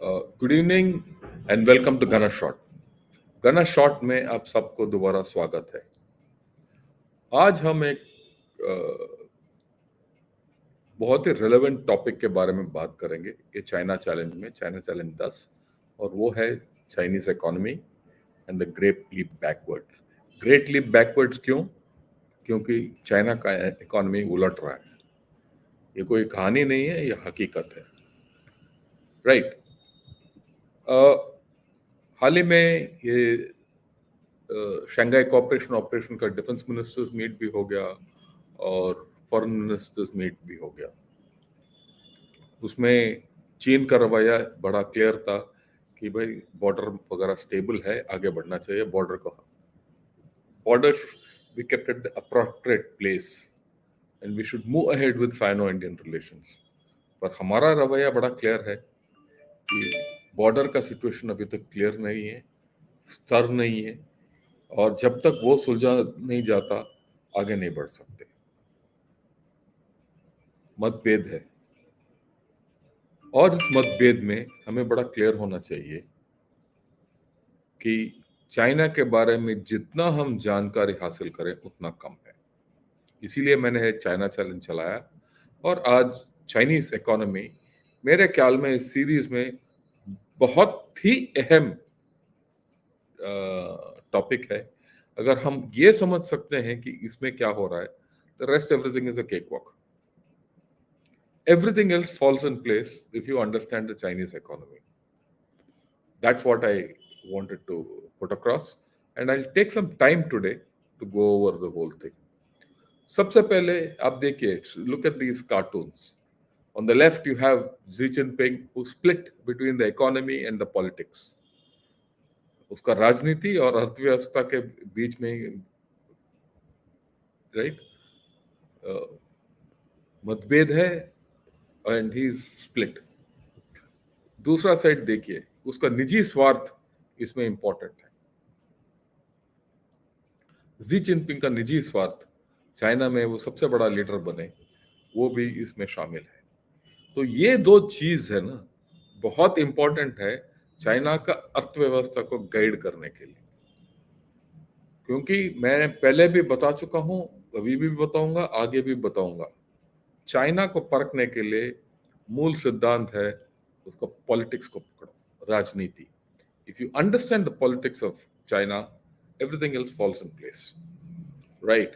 Good evening and welcome to Gana shot. Gana shot में आप सबको दोबारा स्वागत है। आज हम एक बहुत ही रेलेवेंट टॉपिक के बारे में बात करेंगे। ये चाइना चैलेंज में चाइना चैलेंज 10 और वो है Chinese economy and the great leap backward. Great leap backwards क्यों? क्योंकि चाइना का इकोनॉमी उलट रहा है। ये कोई कहानी नहीं है, ये हकीकत है। राइट। हाल ही में ये शंघाई कोऑपरेशन ऑपरेशन का डिफेंस मिनिस्टर्स मीट भी हो गया और फॉरेन मिनिस्टर्स मीट भी हो गया। उसमें चीन का रवैया बड़ा क्लियर था कि भाई बॉर्डर वगैरह स्टेबल है, आगे बढ़ना चाहिए। Border we kept at the appropriate place and we should move ahead with Sino-Indian relations। पर हमारा रवैया बड़ा क्लियर है कि बॉर्डर का सिचुएशन अभी तक क्लियर नहीं है, स्तर नहीं है, और जब तक वो सुलझा नहीं जाता आगे नहीं बढ़ सकते। मतभेद है और इस मतभेद में हमें बड़ा क्लियर होना चाहिए कि चाइना के बारे में जितना हम जानकारी हासिल करें उतना कम है। इसीलिए मैंने चाइना चैलेंज चलाया और आज चाइनीज इकोनॉमी मेरे ख्याल में इस सीरीज में बहुत ही अहम टॉपिक है। अगर हम ये समझ सकते हैं कि इसमें क्या हो रहा है, the rest everything is a cakewalk. Everything else falls in place if you understand the Chinese economy. That's what I wanted to put across, and I'll take some time today to go over the whole thing. सबसे पहले आप देखिए, look at these cartoons. On the left you have Xi Jinping who split between the economy and the politics. उसका राजनीति और अर्थव्यवस्था के बीच में राइट मतभेद है एंड ही इज स्प्लिट। दूसरा साइड देखिए, उसका निजी स्वार्थ इसमें इंपॉर्टेंट है। जी जिनपिंग का निजी स्वार्थ, चाइना में वो सबसे बड़ा लीडर बने, वो भी इसमें शामिल है। तो ये दो चीज है ना, बहुत इंपॉर्टेंट है चाइना का अर्थव्यवस्था को गाइड करने के लिए। क्योंकि मैं पहले भी बता चुका हूं, अभी भी बताऊंगा, आगे भी बताऊंगा, चाइना को परखने के लिए मूल सिद्धांत है उसका पॉलिटिक्स को पकड़ो, राजनीति। If you understand the politics of China, everything else falls in place, right.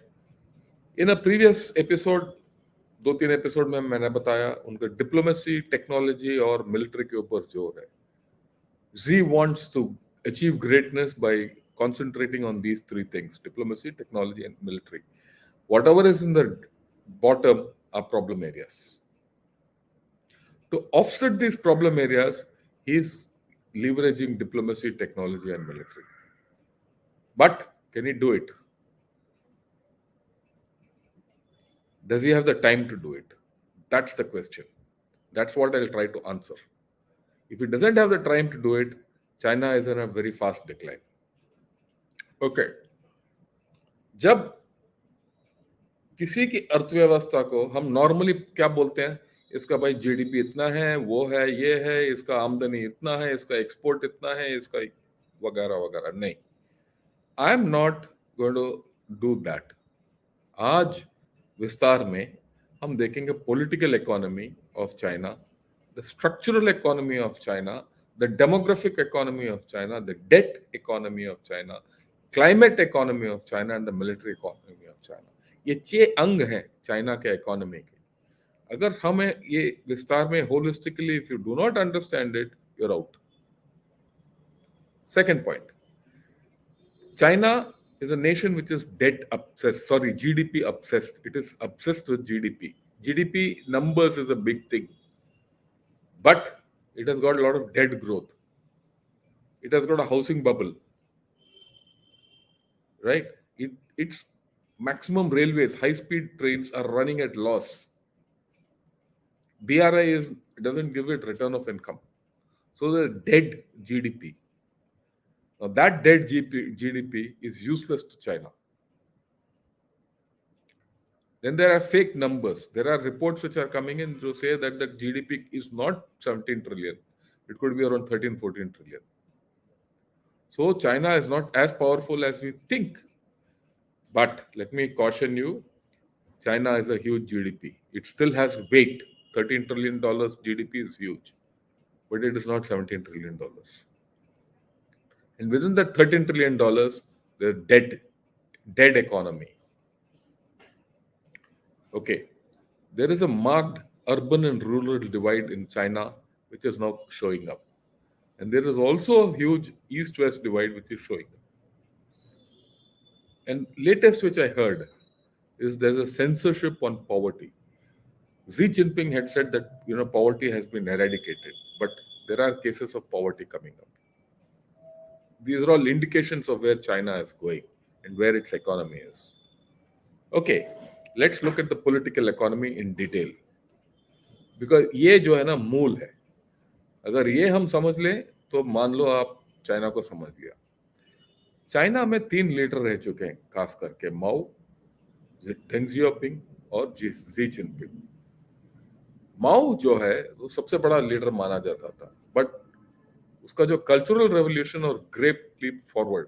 In a previous episode, 2-3 episode में मैंने बताया उनका डिप्लोमेसी, टेक्नोलॉजी और मिलिट्री के ऊपर जोर है। Xi wants to achieve greatness by concentrating on these three things: diplomacy, technology, and military. Whatever is in the bottom are problem areas. To offset these problem areas, he is leveraging diplomacy, technology, and military. But can he do it? Does he have the time to do it? That's the question. That's what I'll try to answer. If he doesn't have the time to do it, China is in a very fast decline. Okay. जब किसी की अर्थव्यवस्था को हम normally क्या बोलते हैं, इसका भाई जीडीपी इतना है, वो है, ये है, इसका आमदनी इतना है, इसका एक्सपोर्ट इतना है, इसका वगैरह वगैरह। नहीं, I am not going to do that. आज विस्तार में हम देखेंगे political economy of China, the structural economy of China, the demographic economy of China, the debt economy of China, climate economy of China and the military economy of China. ये 6 अंग हैं China के economy के। अगर हमें ये विस्तार में holistically if you do not understand it, you are out. Second point, China is a nation which is debt obsessed, sorry, GDP obsessed. It is obsessed with GDP. GDP numbers is a big thing, but it has got a lot of debt growth. It has got a housing bubble, right? Its maximum railways, high-speed trains are running at loss. BRI doesn't give it return of income. So the dead GDP. Now that dead GDP is useless to China. Then there are fake numbers. There are reports which are coming in to say that the GDP is not 17 trillion. It could be around 13, 14 trillion. So China is not as powerful as we think. But let me caution you, China is a huge GDP. It still has weight. $13 trillion GDP is huge, but it is not $17 trillion. And within that $13 trillion, the dead economy. Okay, there is a marked urban and rural divide in China, which is now showing up, and there is also a huge east-west divide, which is showing up. And latest, which I heard, is there's a censorship on poverty. Xi Jinping had said that poverty has been eradicated, but there are cases of poverty coming up. These are all indications of where China is going and where its economy is. Okay, let's look at the political economy in detail. Because ये जो है ना मूल है. अगर ये हम समझ लें तो मान लो आप चाइना को समझ लिया. चाइना में 3 लीडर रह चुके हैं, खास करके माओ, डेंग जियाओपिंग और जी जिनपिंग. माओ जो है वो सबसे बड़ा लीडर माना जाता था, बट उसका जो कल्चरल रेवोल्यूशन और ग्रेट लीप फॉरवर्ड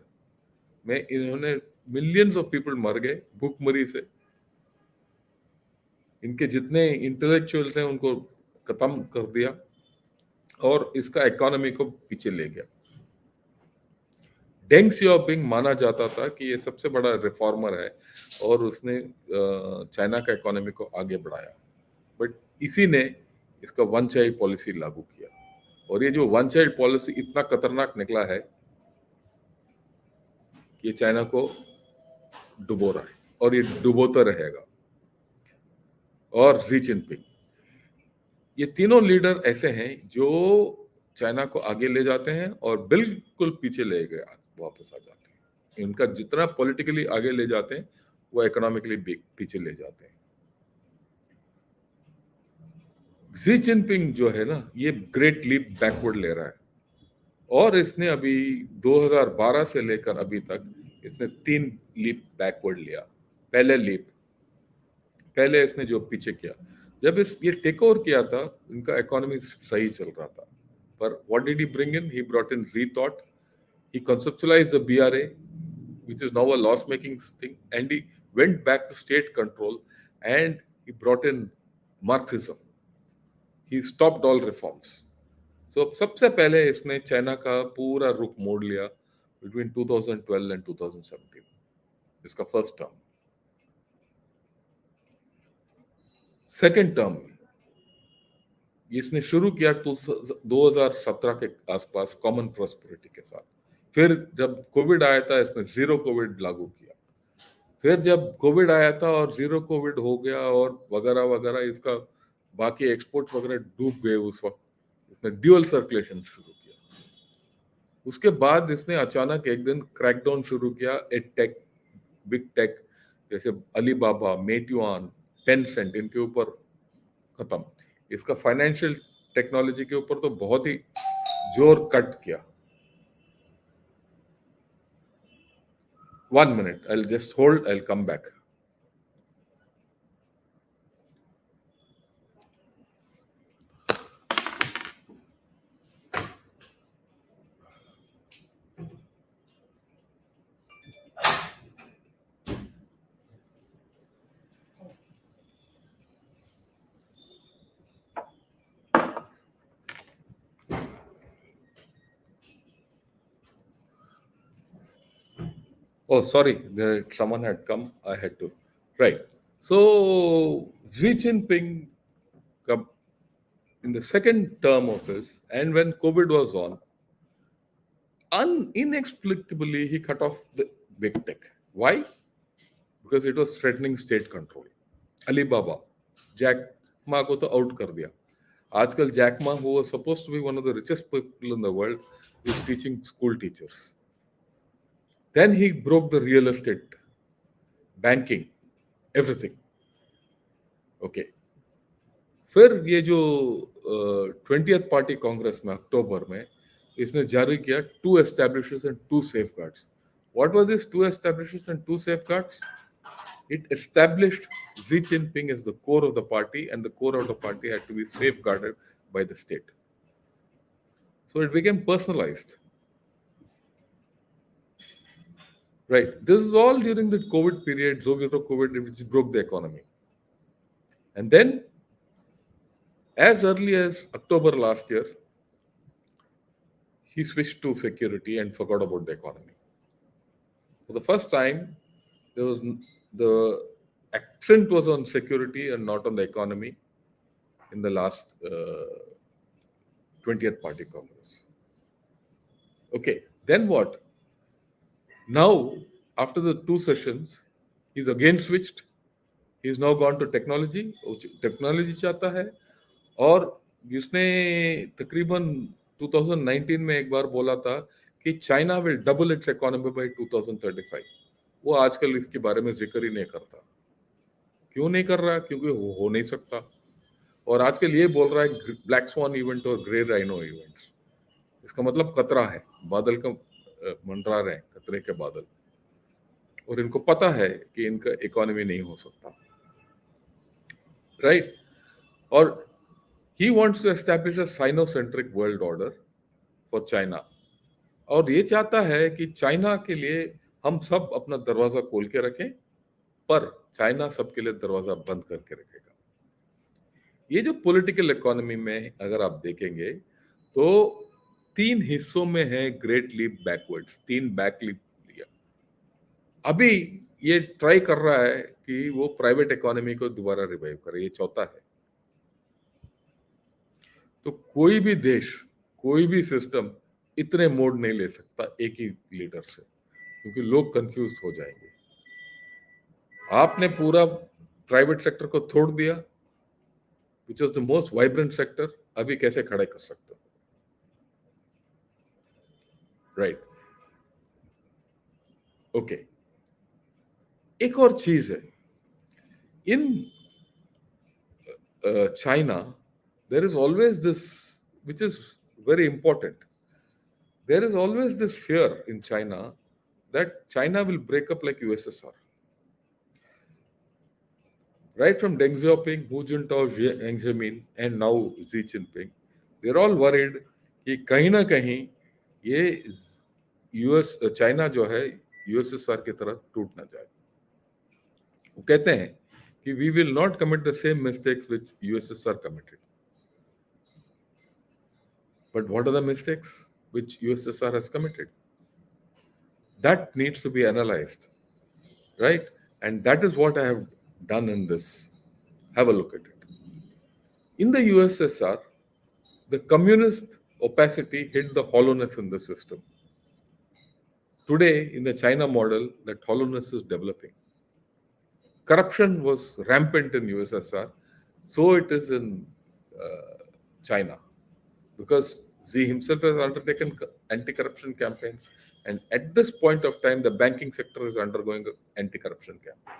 में इन्होंने मिलियंस ऑफ पीपल मर गए भूखमरी से. इनके जितने इंटेलेक्चुअल्स हैं उनको खत्म कर दिया और इसका इकोनॉमी को पीछे ले गया. डेंग सियाओपिंग माना जाता था कि ये सबसे बड़ा रिफॉर्मर है और उसने चाइना का इकोनॉमी को आगे बढ़ाया, बट इसी ने इसका वन चाइल्ड पॉलिसी लागू किया. और ये जो वन चाइल्ड पॉलिसी इतना खतरनाक निकला है कि ये चाइना को डुबो रहा है और ये डुबोता रहेगा. और शी जिनपिंग, ये तीनों लीडर ऐसे हैं जो चाइना को आगे ले जाते हैं और बिल्कुल पीछे ले गए वापस आ जाते हैं. इनका जितना पॉलिटिकली आगे ले जाते हैं वो इकोनॉमिकली पीछे ले जाते हैं. शी जिनपिंग जो है ना, ये ग्रेट लीप बैकवर्ड ले रहा है और इसने अभी 2012 से लेकर अभी तक इसने 3 लीप बैकवर्ड लिया. पहले इसने जो पीछे किया, जब ये टेक ओवर किया था, इनका इकोनॉमी सही चल रहा था, पर what did he bring in? He brought in री thought, he conceptualized the BRA, which is now a loss making thing, and he went back to state control and he brought in Marxism. He stopped all reforms. So सबसे पहले इसने China का पूरा रुख मोड़ लिया between 2012 and 2017, इसका first term. Second term इसने शुरू किया 2017 के आसपास कॉमन प्रॉस्पेरिटी के साथ. फिर जब कोविड आया था इसने जीरो कोविड लागू किया. फिर जब कोविड आया था और जीरो कोविड हो गया और वगैरह वगैरह, इसका बाकी एक्सपोर्ट वगैरह डूब गए. उस वक्त इसने ड्यूअल सर्कुलेशन शुरू किया. उसके बाद इसने अचानक एक दिन क्रैकडाउन शुरू किया. टेक, बिग टेक जैसे अलीबाबा, मेट्यूआन, टेंसेंट, इनके ऊपर खत्म. इसका फाइनेंशियल टेक्नोलॉजी के ऊपर तो बहुत ही जोर कट किया. 1 minute, I'll just hold, I'll come back. Oh, sorry, someone had come. I had to. Right. So, Xi Jinping, in the second term of his, and when COVID was on, inexplicably he cut off the big tech. Why? Because it was threatening state control. Alibaba, Jack Ma को तो out कर दिया. आजकल Jack Ma, who was supposed to be one of the richest people in the world, is teaching school teachers. Then he broke the real estate, banking, everything. Okay. फिर ये जो 20th party Congress में अक्टूबर में इसने जारी किया 2 establishes and 2 safeguards. What were these 2 establishes and 2 safeguards? It established Xi Jinping as the core of the party, and the core of the party had to be safeguarded by the state. So it became personalized. Right. This is all during the COVID period, Zogito COVID, which broke the economy. And then, as early as October last year, he switched to security and forgot about the economy. For the first time, there was the accent was on security and not on the economy in the last 20th Party Congress. Okay, then what? Now, after the two sessions, he's again switched. He's now gone to technology. वो technology चाहता है और उसने तकरीबन 2019 में एक बार बोला था कि China will double it's economy bye 2035. वो आजकल इसके बारे में जिक्र ही नहीं करता. क्यों नहीं कर रहा? क्योंकि हो नहीं सकता. और आजकल ये बोल रहा है ब्लैक स्वान इवेंट और ग्रे राइनो इवेंट्स. इसका मतलब खतरा है. बादल का मंडरा रहे हैं, खतरे के बादल. और इनको पता है कि इनका इकोनॉमी नहीं हो सकता. राइट? और he wants to establish a Sino-centric world order for China. और ये चाहता है कि चाइना के लिए हम सब अपना दरवाजा खोल के रखें, पर चाइना सबके लिए दरवाजा बंद करके रखेगा. ये जो पॉलिटिकल इकोनॉमी में अगर आप देखेंगे तो 3 हिस्सों में है great leap backwards, 3 back leap लिया. अभी ये ट्राई कर रहा है कि वो प्राइवेट इकोनॉमी को दोबारा रिवाइव करे. ये चौथा है. तो कोई भी देश, कोई भी सिस्टम इतने मोड नहीं ले सकता एक ही लीडर से, क्योंकि लोग कंफ्यूज हो जाएंगे. आपने पूरा प्राइवेट सेक्टर को तोड़ दिया, which was the most vibrant sector. अभी कैसे खड़ा कर सकते हो? राइट. ओके. एक और चीज है. In China there is always this, which is very important. There is always this fear in China that China will break up like USSR. Right from Deng Xiaoping, Hu Jintao, Jiang Zemin, and now Xi Jinping, they're all worried कि कहीं ना कहीं ये China जो है USSR की तरफ टूट ना जाए. वो कहते हैं कि we will not commit the same mistakes which USSR committed. But what are the mistakes which USSR has committed? That needs to be analyzed, right? And that is what I have done in this. Have a look at it. In the USSR, the communist opacity hid the hollowness in the system. Today, in the China model, that hollowness is developing. Corruption was rampant in USSR, so it is in China. Because Xi himself has undertaken anti-corruption campaigns, and at this point of time, the banking sector is undergoing an anti-corruption campaign.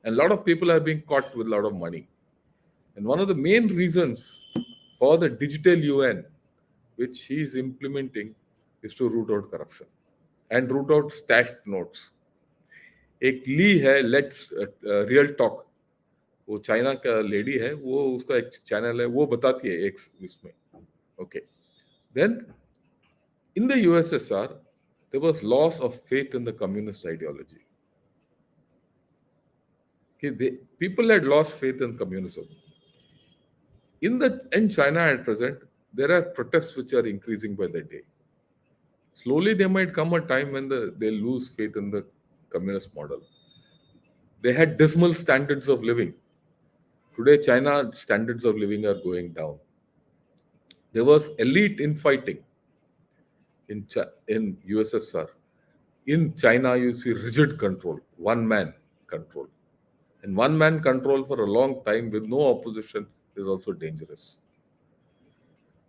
And a lot of people are being caught with a lot of money. And one of the main reasons for the digital UN, which he is implementing, is to root out corruption and root out stashed notes. एक ली है let's real talk, वो China का lady है, वो उसका एक channel है, वो बताती है एक इसमें. Okay. Then, in the USSR, there was loss of faith in the communist ideology. People had lost faith in communism. In China at present, there are protests which are increasing by the day. Slowly, there might come a time when they lose faith in the communist model. They had dismal standards of living. Today, China standards of living are going down. There was elite infighting in USSR. In China, you see rigid control, one-man control. And one-man control for a long time with no opposition is also dangerous.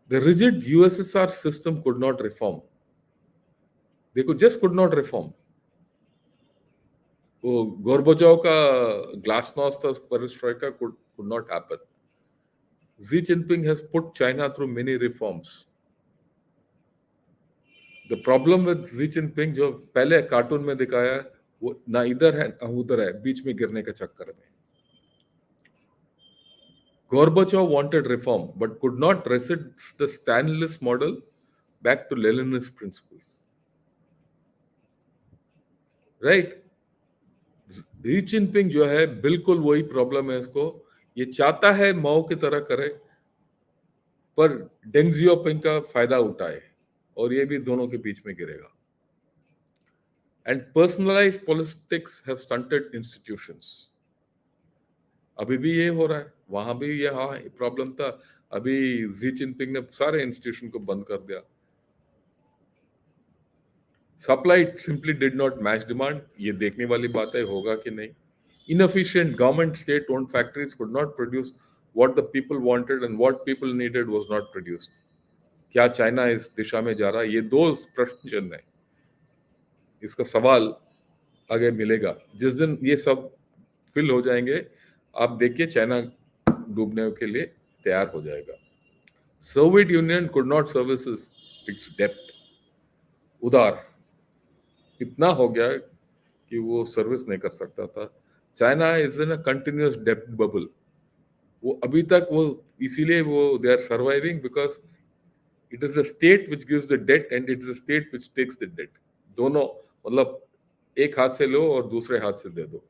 The rigid USSR system could not reform. They just could not reform. Gorbachev ka glasnost perestroika could not happen. Xi Jinping has put China through many reforms. The problem with Xi Jinping, जो पहले cartoon में दिखाया, वो ना इधर है ना उधर है, बीच में गिरने के चक्कर में. Gorbachev wanted reform but could not resist the Stalinist model back to Leninist principles. Right? Xi Jinping जो है बिल्कुल वही प्रॉब्लम है इसको, ये चाहता है माओ की तरह करे पर डेंग जियाओपिंग का फायदा उठाए और ये भी दोनों के बीच में गिरेगा. And personalised politics have stunted institutions. अभी भी ये हो रहा है, वहां भी ये हाँ प्रॉब्लम था. अभी शी जिनपिंग ने सारे इंस्टीट्यूशन को बंद कर दिया. Supply simply did not match demand. ये देखने वाली बात है होगा कि नहीं. Inefficient government state owned factories could not produce what the people wanted and what people needed was not produced. क्या चाइना इस दिशा में जा रहा है? ये दो प्रश्न चिन्ह है. इसका सवाल आगे मिलेगा जिस दिन ये सब फिल हो जाएंगे. आप देखिए चाइना डूबने के लिए तैयार हो जाएगा. Soviet Union could not service its डेप्ट. उधार इतना हो गया कि वो सर्विस नहीं कर सकता था. China is in a continuous डेप्ट बबल. वो अभी तक वो इसीलिए वो they are surviving because it is a state which gives the debt and it is a state which takes the debt. दोनों मतलब एक हाथ से लो और दूसरे हाथ से दे दो.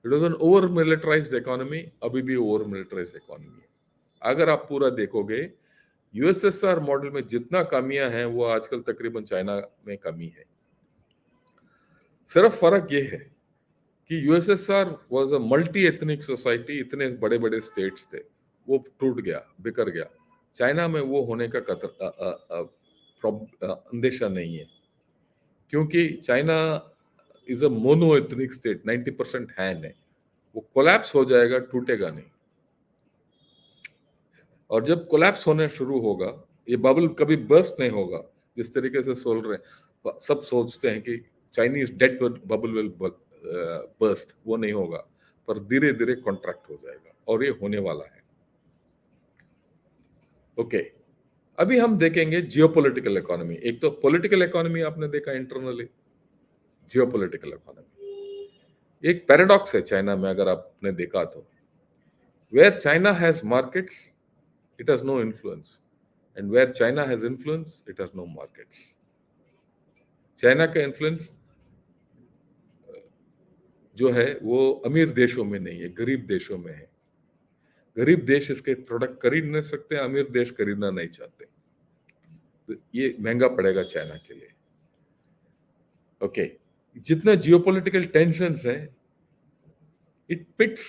It was an over militarized economy. अभी भी ओवर मिलिटराइज्ड इकोनॉमी है. अगर आप पूरा देखोगे यूएसएसआर मॉडल में जितना कमियां हैं वो आजकल तकरीबन चाइना में कमी है. सिर्फ फर्क ये है कि USSR was a multi ethnic society. इतने बड़े बड़े स्टेट्स थे, वो टूट गया, बिखर गया. चाइना में वो होने का अंदेशा नहीं है क्योंकि China is a mono ethnic state. 90% है. वो कोलैप्स हो जाएगा, टूटेगा नहीं. और जब कोलैप्स होने शुरू होगा ये बबल कभी बर्स्ट नहीं होगा. जिस तरीके से सोच रहे हैं सब सोचते हैं कि Chinese debt bubble will burst, वो नहीं होगा पर धीरे धीरे कॉन्ट्रैक्ट हो जाएगा और ये होने वाला है. ओके अभी हम देखेंगे जियोपॉलिटिकल इकोनॉमी. एक तो पॉलिटिकल इकोनॉमी आपने देखा इंटरनली, जियोपॉलिटिकल इकोनॉमी एक पैराडॉक्स है चाइना में. अगर आपने देखा तो where China has markets it has no influence and where China has influence it has no markets. China का इन्फ्लुएंस जो है वो अमीर देशों में नहीं है, गरीब देशों में है. गरीब देश इसके प्रोडक्ट खरीद नहीं सकते, अमीर देश खरीदना नहीं चाहते. तो ये महंगा पड़ेगा चाइना के लिए. ओके जितने जियोपॉलिटिकल टेंशंस हैं it pits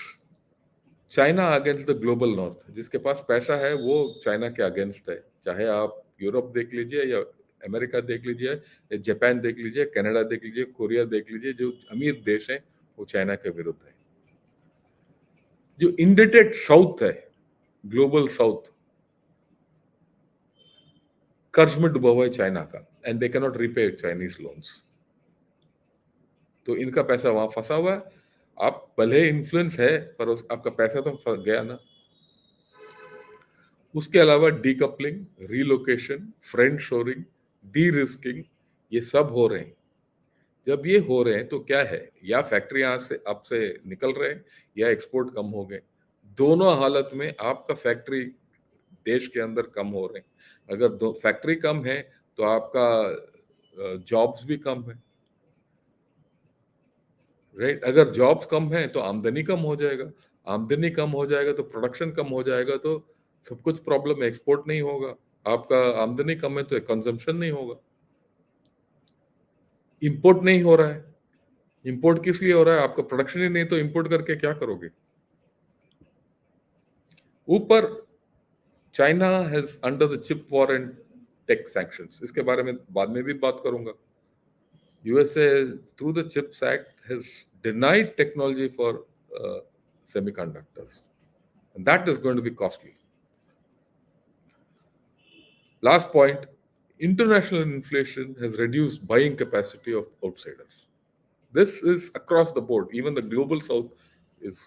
China against the global north. जिसके पास पैसा है वो चाइना के अगेंस्ट है. चाहे आप यूरोप देख लीजिए या अमेरिका देख लीजिए या जापान देख लीजिए, कनाडा देख लीजिए, कोरिया देख लीजिए. जो अमीर देश है वो चाइना के विरुद्ध है. जो इंडेटेड साउथ है, ग्लोबल साउथ, कर्ज में डूबा हुआ है चाइना का and they can not repay Chinese loans. तो इनका पैसा वहां फंसा हुआ है. आप भले इन्फ्लुएंस है पर आपका पैसा तो फंस गया ना. उसके अलावा decoupling, relocation, friend shoring, D risking ये सब हो रहे हैं. जब ये हो रहे हैं तो क्या है, या फैक्ट्री यहाँ से आपसे निकल रहे हैं या एक्सपोर्ट कम हो गए. दोनों हालत में आपका फैक्ट्री देश के अंदर कम हो रहे हैं. अगर दो फैक्ट्री कम है तो आपका जॉब्स भी कम है. राइट अगर जॉब्स कम है तो आमदनी कम हो जाएगा. आमदनी कम हो जाएगा तो प्रोडक्शन कम हो जाएगा. तो सब कुछ प्रॉब्लम है. एक्सपोर्ट नहीं होगा. आपका आमदनी कम है तो कंजम्पशन नहीं होगा. इंपोर्ट नहीं हो रहा है. इंपोर्ट किस लिए हो रहा है? आपका प्रोडक्शन ही नहीं तो इंपोर्ट करके क्या करोगे? ऊपर China has under the chip war and tech sanctions. इसके बारे में बाद में भी बात करूंगा. USA through the CHIPS Act has denied technology for semiconductors and that is going to be costly. Last point, international inflation has reduced buying capacity of outsiders. This is across the board. Even the global south is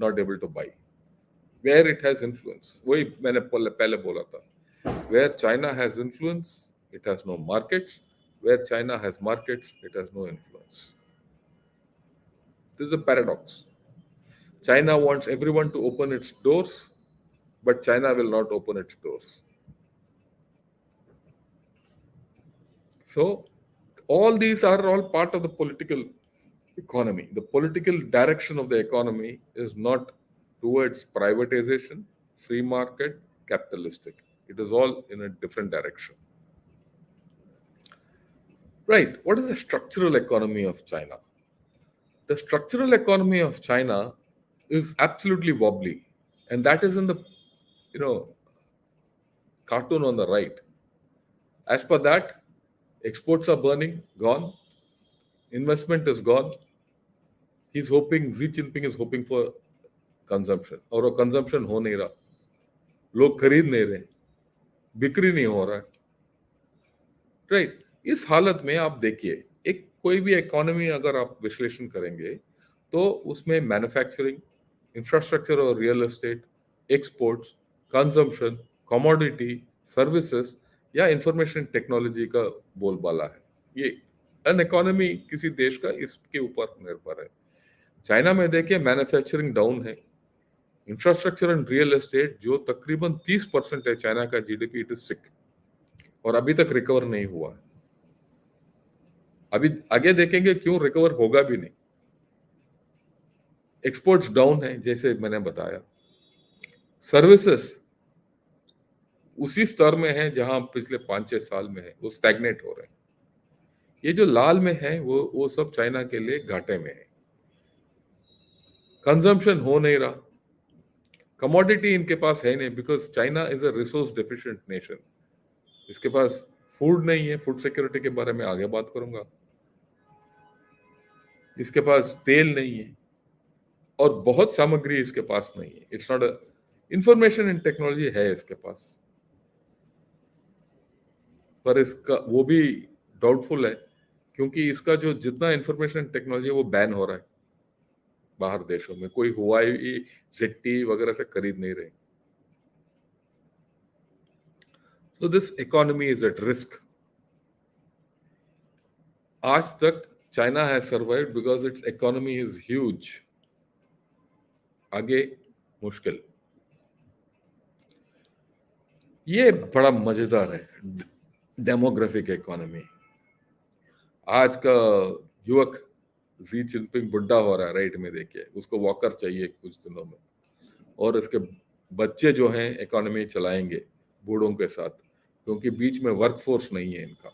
not able to buy where it has influence. वही मैंने पहले बोला था. Where China has influence, it has no markets. Where China has markets, it has no influence. This is a paradox. China wants everyone to open its doors, but China will not open its doors. So, all these are all part of the political economy. The political direction of the economy is not towards privatization, free market, capitalistic. It is all in a different direction. Right. What is the structural economy of China? The structural economy of China is absolutely wobbly, and that is in the you know cartoon on the right. As per that, exports are burning, gone. Investment is gone. He's hoping, Xi Jinping is hoping for consumption और वो consumption हो नहीं रहा, लोग खरीद नहीं रहे, बिक्री नहीं हो रहा है। राइट, इस हालत में आप देखिए, एक कोई भी इकोनॉमी अगर आप विश्लेषण करेंगे तो उसमें मैन्युफैक्चरिंग, इंफ्रास्ट्रक्चर और real estate, exports, consumption, commodity, services या इंफॉर्मेशन टेक्नोलॉजी का बोलबाला है। ये अन इकोनॉमी किसी देश का इसके ऊपर निर्भर है। चाइना में देखिए मैन्युफैक्चरिंग डाउन है, इंफ्रास्ट्रक्चर एंड रियल एस्टेट जो तकरीबन 30% है चाइना का जीडीपी, इट इज सिक और अभी तक रिकवर नहीं हुआ है। अभी आगे देखेंगे क्यों रिकवर होगा भी नहीं। एक्सपोर्ट्स डाउन है जैसे मैंने बताया, सर्विसेज उसी स्तर में है जहां पिछले 5-6 साल में है, वो स्टैग्नेट हो रहे हैं। ये जो लाल में है वो सब चाइना के लिए घाटे में है। कंजम्पशन हो नहीं रहा, कमोडिटी इनके पास है नहीं, because China is a resource deficient nation. इसके पास फूड नहीं है, फूड सिक्योरिटी के बारे में आगे बात करूंगा। इसके पास तेल नहीं है और बहुत सामग्री इसके पास नहीं है। It's not a information and technology है इसके पास, पर इसका वो भी डाउटफुल है क्योंकि इसका जो जितना इंफॉर्मेशन टेक्नोलॉजी है वो बैन हो रहा है बाहर देशों में। कोई हुआई जेट्टी वगैरह से खरीद नहीं रहे। So this economy is at risk. आज तक China has survived because it's economy is huge. आगे मुश्किल। ये बड़ा मजेदार है, डेमोग्राफिक इकोनॉमी। आज का युवक जी जिनपिंग बुढ़ा हो रहा है, राइट में देखिए, उसको वॉकर चाहिए कुछ दिनों में, और इसके बच्चे जो हैं इकोनॉमी चलाएंगे बूढ़ों के साथ, क्योंकि बीच में वर्कफोर्स नहीं है इनका।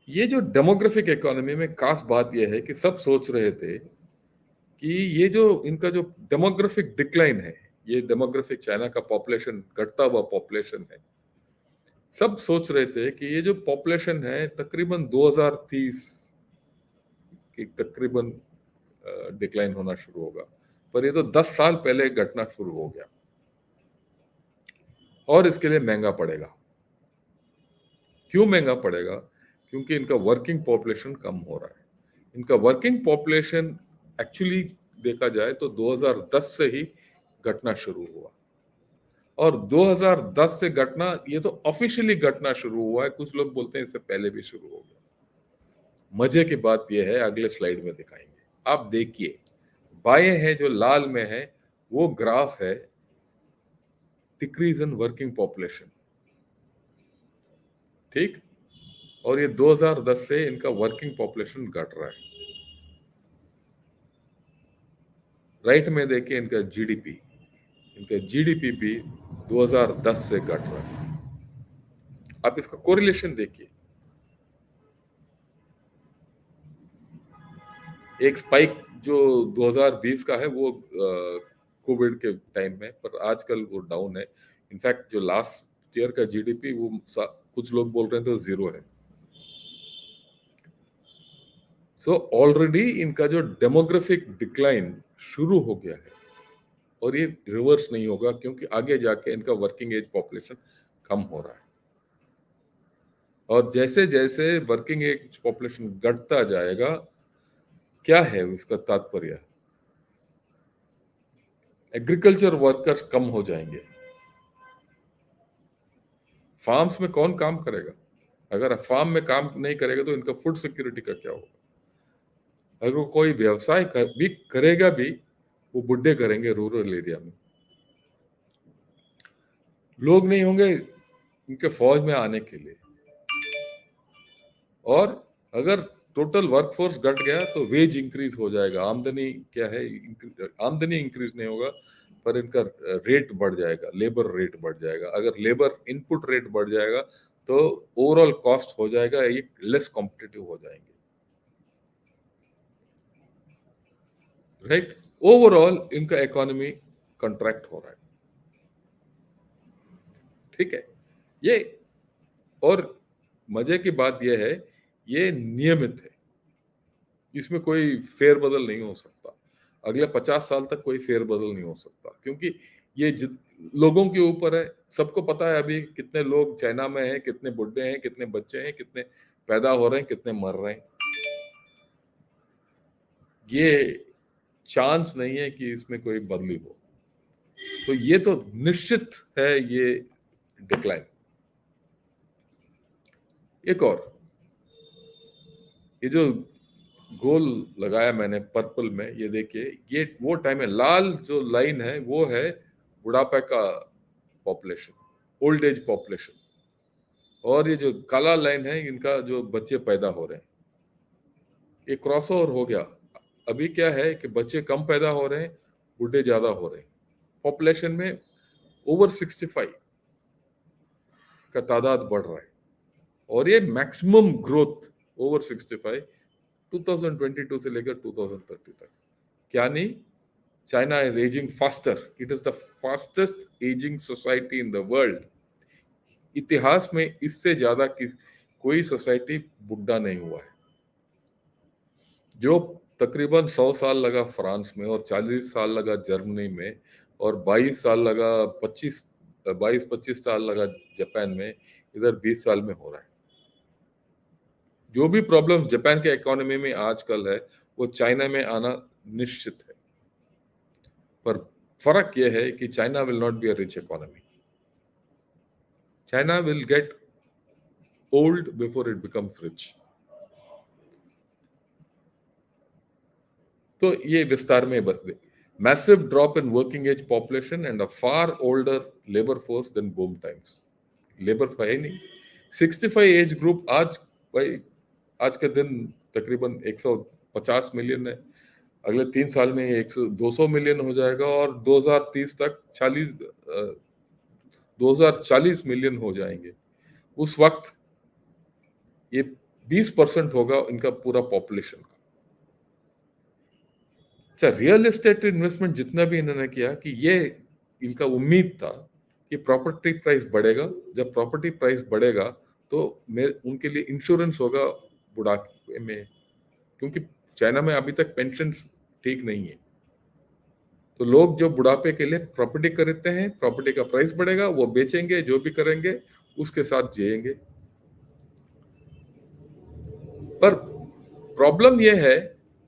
ये जो डेमोग्राफिक इकोनॉमी में खास बात यह है कि सब सोच रहे थे कि ये जो इनका जो डेमोग्राफिक डिक्लाइन है, ये डेमोग्राफिक चाइना का पॉपुलेशन घटता हुआ पॉपुलेशन है, सब सोच रहे थे कि ये जो पॉपुलेशन है तकरीबन 2030 की तकरीबन डिक्लाइन होना शुरू होगा, पर ये तो 10 साल पहले घटना शुरू हो गया। और इसके लिए महंगा पड़ेगा। क्यों महंगा पड़ेगा? क्योंकि इनका वर्किंग पॉपुलेशन कम हो रहा है। इनका वर्किंग पॉपुलेशन एक्चुअली देखा जाए तो 2010 से ही घटना शुरू हुआ, और 2010 से घटना, ये तो ऑफिशियली घटना शुरू हुआ है, कुछ लोग बोलते हैं इससे पहले भी शुरू हो गया। मजे की बात यह है, अगले स्लाइड में दिखाएंगे। आप देखिए, बाएं है जो लाल में है वो ग्राफ है डिक्रीज इन वर्किंग पॉपुलेशन, ठीक, और ये 2010 से इनका वर्किंग पॉपुलेशन घट रहा है। राइट में देखिए इनका जीडीपी भी 2010 से घट रहा है। आप इसका कोरिलेशन देखिए, एक स्पाइक जो 2020 का है वो कोविड के टाइम में, पर आजकल वो डाउन है। इनफैक्ट जो लास्ट ईयर का जीडीपी वो कुछ लोग बोल रहे थे जीरो है। सो ऑलरेडी इनका जो डेमोग्राफिक डिक्लाइन शुरू हो गया है, और ये रिवर्स नहीं होगा क्योंकि आगे जाके इनका वर्किंग एज पॉपुलेशन कम हो रहा है, और जैसे जैसे वर्किंग एज पॉपुलेशन घटता जाएगा, क्या है इसका तात्पर्य? एग्रीकल्चर वर्कर्स कम हो जाएंगे। फार्म्स में कौन काम करेगा? अगर फार्म में काम नहीं करेगा तो इनका फूड सिक्योरिटी का क्या होगा? अगर वो कोई व्यवसाय भी करेगा भी, वो बुढ़े करेंगे रूरल एरिया में। लोग नहीं होंगे उनके फौज में आने के लिए। और अगर टोटल वर्कफोर्स घट गया तो वेज इंक्रीज हो जाएगा। आमदनी क्या है, आमदनी इंक्रीज नहीं होगा, पर इनका रेट बढ़ जाएगा, लेबर रेट बढ़ जाएगा। अगर लेबर इनपुट रेट बढ़ जाएगा तो ओवरऑल कॉस्ट हो जाएगा, ये लेस कॉम्पिटिटिव हो जाएंगे, राइट। ओवरऑल इनका इकोनॉमी कंट्रैक्ट हो रहा है, ठीक है। ये, और मजे की बात यह है, ये नियमित है, इसमें कोई फेरबदल नहीं हो सकता। अगले 50 साल तक कोई फेरबदल नहीं हो सकता, क्योंकि ये लोगों के ऊपर है। सबको पता है अभी कितने लोग चाइना में हैं, कितने बुढ़े हैं, कितने बच्चे हैं, कितने पैदा हो रहे हैं, कितने मर रहे हैं। ये चांस नहीं है कि इसमें कोई बदली हो। तो ये तो निश्चित है, ये डिक्लाइन। एक और, ये जो गोल लगाया मैंने पर्पल में, ये देखिए, ये वो टाइम है। लाल जो लाइन है वो है बुढ़ापे का पॉपुलेशन, ओल्ड एज पॉपुलेशन। और ये जो काला लाइन है, इनका जो बच्चे पैदा हो रहे हैं, ये क्रॉस ओवर हो गया। अभी क्या है कि बच्चे कम पैदा हो रहे हैं, बूढ़े ज्यादा हो रहे हैं। पॉपुलेशन में ओवर 65 का तादाद बढ़ रहा है, और ये मैक्सिमम ग्रोथ ओवर 65 2022 से लेकर 2030 तक। क्या नहीं, China is ageing faster, it is the fastest ageing society in the world. इतिहास में इससे ज्यादा कोई सोसाइटी बुढ़ा नहीं हुआ है। जो तकरीबन 100 साल लगा फ्रांस में, और 40 साल लगा जर्मनी में, और 22 साल लगा 25 साल लगा जापान में, इधर 20 साल में हो रहा है। जो भी प्रॉब्लम्स जापान के इकोनॉमी में आजकल है, वो चाइना में आना निश्चित है। पर फर्क यह है कि China will not be a rich economy. China will get old before it becomes rich. तो ये विस्तार में massive drop in working age population and a far older labour force than boom times. Labour है ही नहीं। 65 age group आज, भाई आज के दिन तकरीबन 150 मिलियन है। अगले 3 साल में ये 200 मिलियन हो जाएगा, और 2030 तक 2040 मिलियन हो जाएंगे। उस वक्त ये 20% होगा इनका पूरा पॉपुलेशन का। अच्छा, रियल एस्टेट इन्वेस्टमेंट जितना भी इन्होंने किया, कि ये इनका उम्मीद था कि प्रॉपर्टी प्राइस बढ़ेगा। जब प्रॉपर्टी प्राइस बढ़ेगा तो उनके लिए इंश्योरेंस होगा बुढ़ापे में, क्योंकि चाइना में अभी तक पेंशन ठीक नहीं है। तो लोग जो बुढ़ापे के लिए प्रॉपर्टी खरीदते हैं, प्रॉपर्टी का प्राइस बढ़ेगा, वो बेचेंगे, जो भी करेंगे उसके साथ जिएंगे। पर प्रॉब्लम यह है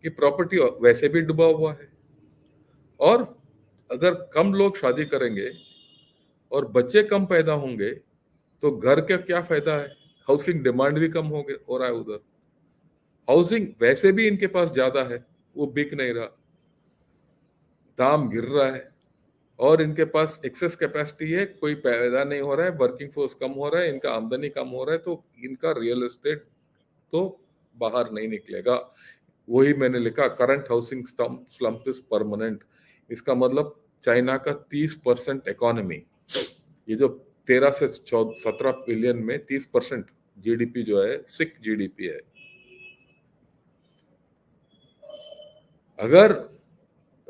कि प्रॉपर्टी वैसे भी डूबा हुआ है, और अगर कम लोग शादी करेंगे और बच्चे कम पैदा होंगे तो घर का क्या फायदा है। हाउसिंग डिमांड भी कम हो रहा है उधर। हाउसिंग वैसे भी इनके पास ज्यादा है, वो बिक नहीं रहा, दाम गिर रहा है, और इनके पास एक्सेस कैपेसिटी है, कोई पैदा नहीं हो रहा है, वर्किंग फोर्स कम हो रहा है, इनका आमदनी कम हो रहा है, तो इनका रियल एस्टेट तो बाहर नहीं निकलेगा। वही मैंने लिखा, current housing slump is permanent. इसका मतलब चाइना का 30% इकोनॉमी, ये जो 13 से 17 बिलियन में 30% जीडीपी जो है, सिक जीडीपी है। अगर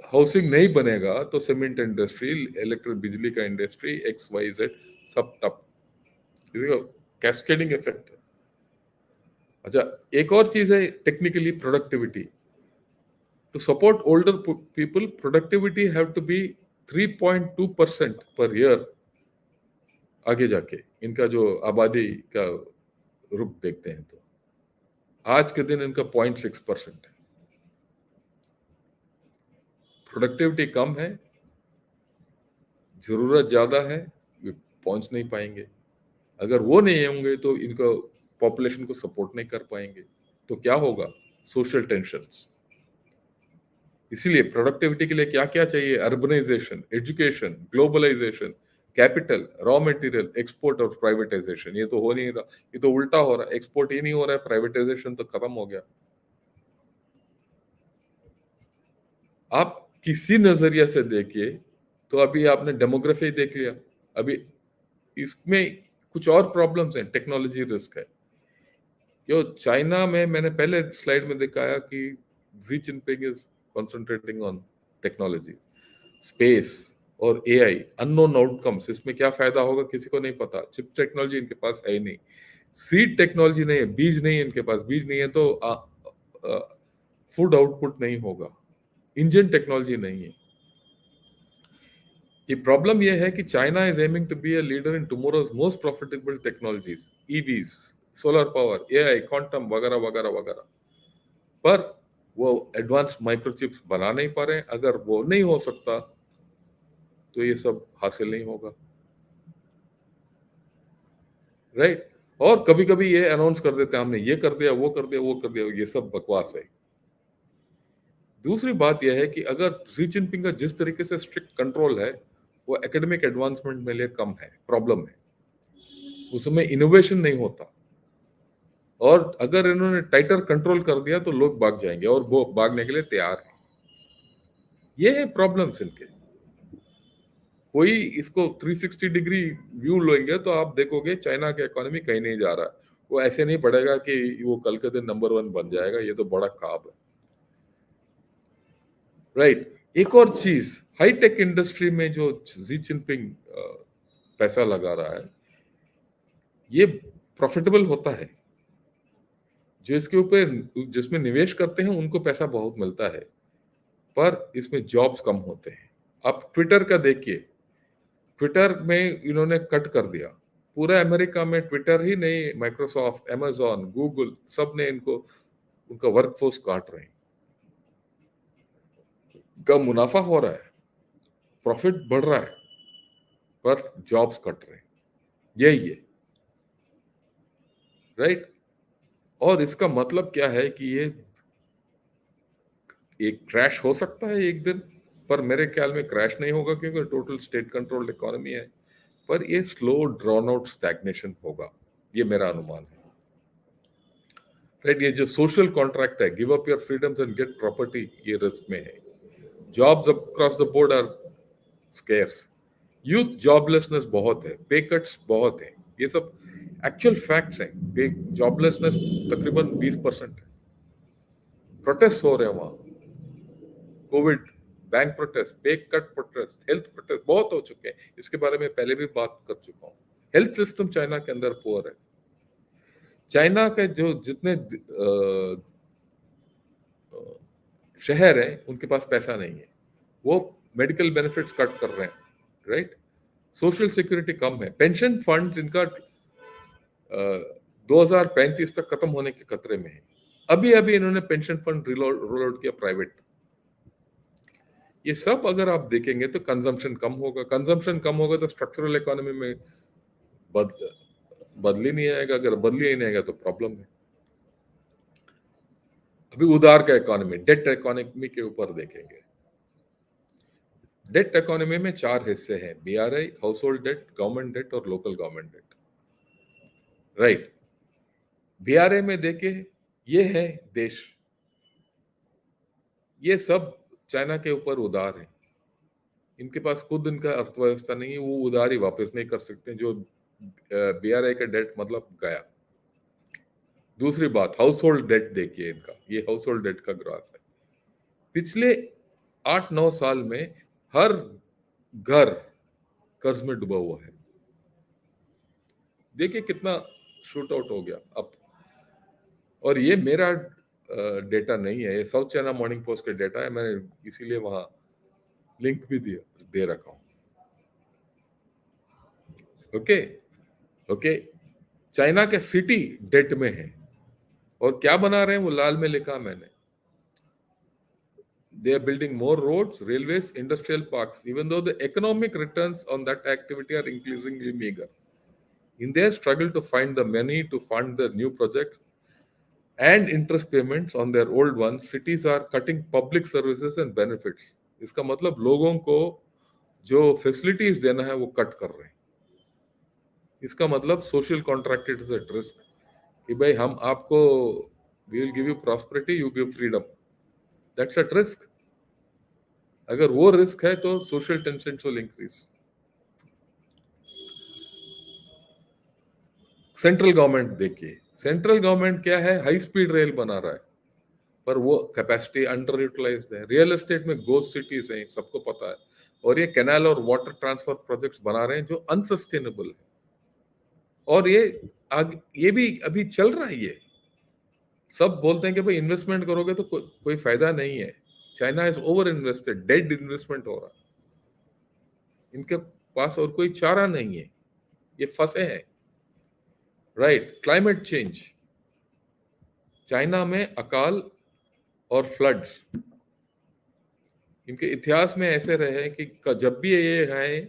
हाउसिंग नहीं बनेगा तो सीमेंट इंडस्ट्री, इलेक्ट्रिक बिजली का इंडस्ट्री, XYZ सब टप। कैस्केडिंग इफेक्ट है। अच्छा, एक और चीज है, technically productivity. To support older people, productivity have to be 3.2% per year. आगे जाके इनका जो आबादी का रुख देखते हैं तो आज के दिन इनका 0.6% है। प्रोडक्टिविटी कम है, जरूरत ज्यादा है, वे पहुंच नहीं पाएंगे। अगर वो नहीं होंगे तो इनको पॉपुलेशन को सपोर्ट नहीं कर पाएंगे। तो क्या होगा, सोशल टेंशंस। इसीलिए प्रोडक्टिविटी के लिए क्या क्या चाहिए? Urbanisation, education, globalisation, capital, raw material, export और प्राइवेटाइजेशन। ये तो हो नहीं रहा, ये तो उल्टा हो रहा है। एक्सपोर्ट ही नहीं हो रहा है, प्राइवेटाइजेशन तो खत्म हो गया। आप किसी नजरिया से देखिए, तो अभी आपने डेमोग्राफी देख लिया, अभी इसमें कुछ और प्रॉब्लम्स हैं, टेक्नोलॉजी रिस्क है। जो चाइना में मैंने पहले स्लाइड में दिखाया कि Xi Jinping is concentrating on technology, space और एआई, अननोन आउटकम्स। इसमें क्या फायदा होगा किसी को नहीं पता। चिप टेक्नोलॉजी इनके पास है ही नहीं, सीड टेक्नोलॉजी नहीं है, बीज नहीं है इनके पास। बीज नहीं है तो फूड आउटपुट नहीं होगा। इंजन टेक्नोलॉजी नहीं है। ये प्रॉब्लम ये है कि China is aiming to be a leader in tomorrow's most profitable technologies, EVs, solar power, AI, quantum वगैरह वगैरह वगैरह। पर वो एडवांस माइक्रोचिप्स बना नहीं पा रहे हैं। अगर वो नहीं हो सकता तो ये सब हासिल नहीं होगा, राइट। और कभी कभी ये अनाउंस कर देते हैं हमने ये कर दिया, वो कर दिया, वो कर दिया, ये सब बकवास है। दूसरी बात यह है कि अगर शी जिनपिंग का जिस तरीके से स्ट्रिक्ट कंट्रोल है, वो एकेडमिक एडवांसमेंट में लिए कम है, प्रॉब्लम है, उसमें इनोवेशन नहीं होता। और अगर इन्होंने टाइटर कंट्रोल कर दिया तो लोग भाग जाएंगे, और वो भागने के लिए तैयार है। ये है प्रॉब्लम्स इनके। कोई इसको 360 डिग्री व्यू लेंगे तो आप देखोगे चाइना का इकोनॉमी कहीं नहीं जा रहा। वो ऐसे नहीं बढ़ेगा कि वो कल के दिन नंबर 1 बन जाएगा, ये तो बड़ा ख्वाब है, राइट। एक और चीज, हाईटेक इंडस्ट्री में जो जी जिनपिंग पैसा लगा रहा है, ये प्रॉफिटेबल होता है। जो इसके ऊपर जिसमें निवेश करते हैं उनको पैसा बहुत मिलता है, पर इसमें जॉब्स कम होते हैं। आप ट्विटर का देखिए, ट्विटर में इन्होंने कट कर दिया। पूरा अमेरिका में ट्विटर ही नहीं, माइक्रोसॉफ्ट, अमेजॉन, गूगल, सब ने इनको उनका वर्कफोर्स काट रहे हैं। कम मुनाफा हो रहा है, प्रॉफिट बढ़ रहा है, पर जॉब्स कट रहे हैं। यही है, राइट। और इसका मतलब क्या है कि ये एक क्रैश हो सकता है एक दिन, पर मेरे ख्याल में क्रैश नहीं होगा क्योंकि टोटल स्टेट कंट्रोल्ड इकोनॉमी है। पर ये स्लो ड्रॉन आउट स्टैग्नेशन होगा, ये मेरा अनुमान है, राइट। ये जो सोशल कॉन्ट्रैक्ट है, give up your freedoms and get property, ये रिस्क में है। Jobs across the board are scarce, youth joblessness बहुत है, पे कट्स बहुत है, ये सब एक्चुअल फैक्ट्स हैं। पे जॉबलेसनेस तकरीबन 20% है। प्रोटेस्ट हो रहे हैं वहां, कोविड, बैंक प्रोटेस्ट, पे कट प्रोटेस्ट, हेल्थ प्रोटेस्ट बहुत हो चुके हैं। इसके बारे में पहले भी बात कर चुका हूँ। हेल्थ सिस्टम चाइना के अंदर पुअर है। चाइना के जो जितने शहर हैं उनके पास पैसा नहीं है, वो मेडिकल बेनिफिट्स कट कर रहे हैं, राइट। सोशल सिक्योरिटी कम है, पेंशन फंड इनका 2035 तक खत्म होने के खतरे में है। अभी अभी इन्होंने पेंशन फंड रोल आउट किया प्राइवेट। ये सब अगर आप देखेंगे तो कंजम्पशन कम होगा, कंजम्पशन कम होगा तो स्ट्रक्चरल इकोनॉमी में बदल ही नहीं आएगा। अगर बदल ही नहीं आएगा तो प्रॉब्लम है। अभी उधार का इकोनॉमी, डेट इकोनॉमी के ऊपर देखेंगे। डेट इकोनॉमी में 4 हिस्से हैं, BRI, household debt, government debt और local government debt, right. BRI में देखिए, ये है देश, ये सब चाइना के ऊपर उधार है। इनके पास खुद इनका अर्थव्यवस्था नहीं है, वो उधार ही वापस नहीं कर सकते। जो बीआरआई का डेट मतलब गया। दूसरी बात, हाउस होल्ड डेट देखिए इनका, ये हाउस होल्ड डेट का ग्राफ है। पिछले 8-9 साल में हर घर कर्ज में डूबा हुआ है। देखिए कितना शूट आउट हो गया अब। और ये मेरा डेटा नहीं है, ये साउथ चाइना मॉर्निंग पोस्ट का डेटा है, मैंने इसीलिए वहां लिंक भी दे रखा हूं। Okay, okay. चाइना के सिटी डेट में है, और क्या बना रहे हैं वो लाल में लिखा मैंने। They are building more roads, railways, industrial parks, even though the economic returns on that activity are increasingly meager. In their struggle to find the money to fund the new project, and interest payments on their old ones, cities are cutting public services and benefits. इसका मतलब लोगों को जो facilities देना है वो cut कर रहे हैं. इसका मतलब social contract is at risk कि भाई हम आपको we will give you prosperity, you give freedom. That's at risk. अगर वो रिस्क है तो social tension will increase. Central government देखिए, सेंट्रल गवर्नमेंट क्या है, हाई स्पीड रेल बना रहा है, पर वो कैपेसिटी अंडर यूटिलाइज्ड है. रियल एस्टेट में गोस्ट सिटीज हैं, सबको पता है. और ये कैनाल और वाटर ट्रांसफर प्रोजेक्ट्स बना रहे हैं जो अनसस्टेनेबल है. और ये भी अभी चल रहा है. ये सब बोलते हैं कि भाई इन्वेस्टमेंट करोगे तो कोई फायदा नहीं है. China is over invested, dead investment हो रहा है. इनके पास और कोई चारा नहीं है, ये फंसे हैं. राइट. क्लाइमेट चेंज, चाइना में अकाल और फ्लड्स इनके इतिहास में ऐसे रहे कि जब भी ये है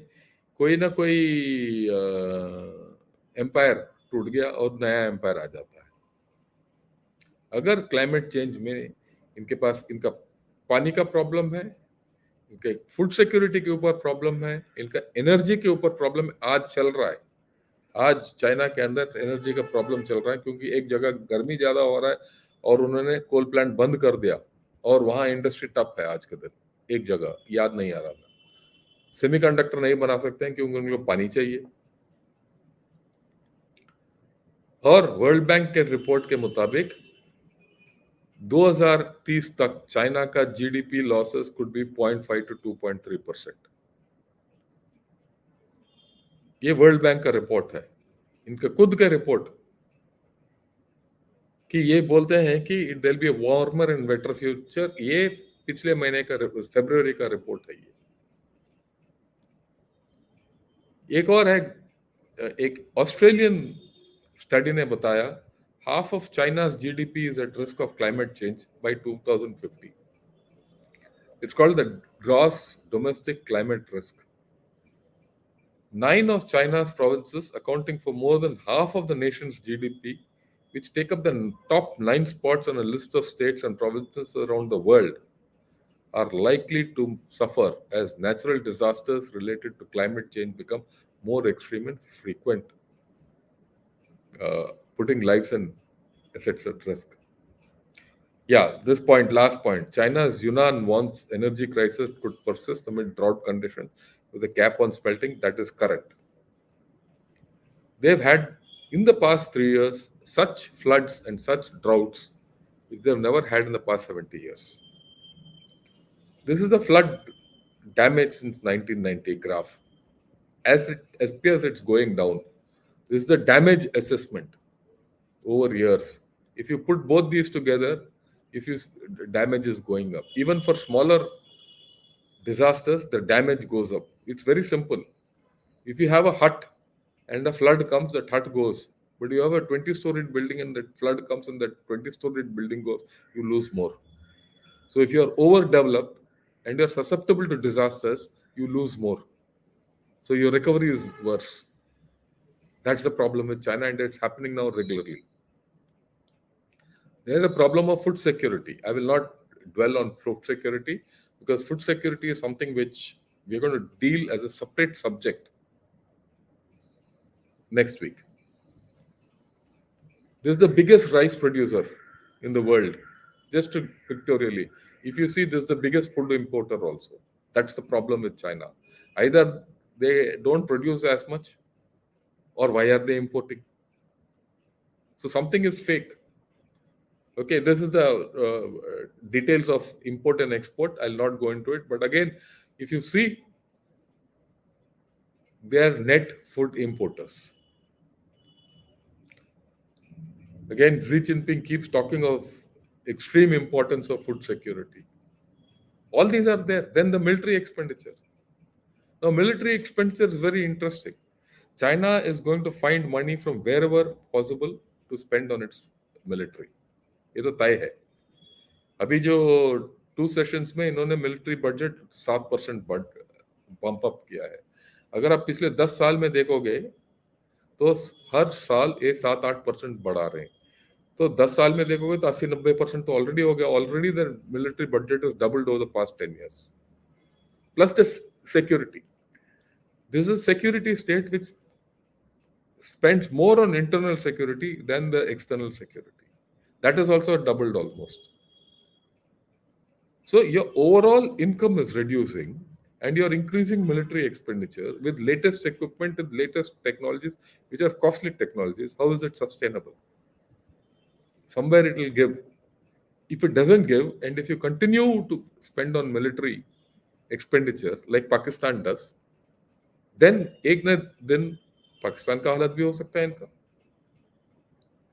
कोई ना कोई एम्पायर टूट गया और नया एम्पायर आ जाता है. अगर क्लाइमेट चेंज में इनके पास इनका पानी का प्रॉब्लम है, इनके फूड सिक्योरिटी के ऊपर प्रॉब्लम है, इनका एनर्जी के ऊपर प्रॉब्लम आज चल रहा है. आज चाइना के अंदर एनर्जी का प्रॉब्लम चल रहा है क्योंकि एक जगह गर्मी ज्यादा हो रहा है और उन्होंने कोल प्लांट बंद कर दिया और वहां इंडस्ट्री टप है आज के दिन. एक जगह याद नहीं आ रहा था, सेमीकंडक्टर नहीं बना सकते हैं क्योंकि उनको पानी चाहिए. और वर्ल्ड बैंक के रिपोर्ट के मुताबिक 2030 तक चाइना का GDP losses could be 0.5 to 2.3%. ये वर्ल्ड बैंक का रिपोर्ट है, इनका खुद का रिपोर्ट, कि ये बोलते हैं कि it will be a warmer and better future. ये पिछले महीने का फरवरी का रिपोर्ट है. ये एक और है, एक ऑस्ट्रेलियन स्टडी ने बताया half of China's GDP is at risk of climate change by 2050. It's called the gross domestic climate risk. 9 of China's provinces, accounting for more than half of the nation's GDP, which take up the top 9 spots on a list of states and provinces around the world, are likely to suffer as natural disasters related to climate change become more extreme and frequent, putting lives and assets at risk. Yeah, this point, last point. China's Yunnan warns energy crisis could persist amid drought conditions with a cap on smelting. That is correct. They've had, in the past 3 years, such floods and such droughts which they've never had in the past 70 years. This is the flood damage since 1990 graph. As it appears, it's going down. This is the damage assessment over years. If you put both these together, damage is going up. Even for smaller disasters, the damage goes up. It's very simple. If you have a hut and a flood comes, that hut goes. But you have a 20-storied building and that flood comes and that 20-storied building goes, you lose more. So if you're overdeveloped and you're susceptible to disasters, you lose more. So your recovery is worse. That's the problem with China, and it's happening now regularly. There's a problem of food security. I will not dwell on food security because food security is something which we're going to deal as a separate subject next week. This is the biggest rice producer in the world, just to pictorially. If you see, this is the biggest food importer also. That's the problem with China. Either they don't produce as much, or why are they importing? So something is fake. Okay, this is the details of import and export. I'll not go into it. But again, if you see, they are net food importers. Again, Xi Jinping keeps talking of extreme importance of food security. All these are there. Then the military expenditure. Now, military expenditure is very interesting. China is going to find money from wherever possible to spend on its military. ये तो तय है. अभी जो 2 sessions में इन्होंने military budget 7% bump up किया है. अगर आप पिछले 10 साल में देखोगे तो हर साल ये 7-8% बढ़ा रहे हैं. तो 10 साल में देखोगे तो 80-90% तो ऑलरेडी हो गया. Already the military budget is doubled over the past 10 years. Plus the security. This is a security state which spends more on internal security than the external security. That is also doubled almost. So your overall income is reducing and you're increasing military expenditure with latest equipment and latest technologies, which are costly technologies. How is it sustainable? Somewhere it will give. If it doesn't give, and if you continue to spend on military expenditure like Pakistan does, then एक न दिन पाकिस्तान का हालत भी हो सकता है इनका.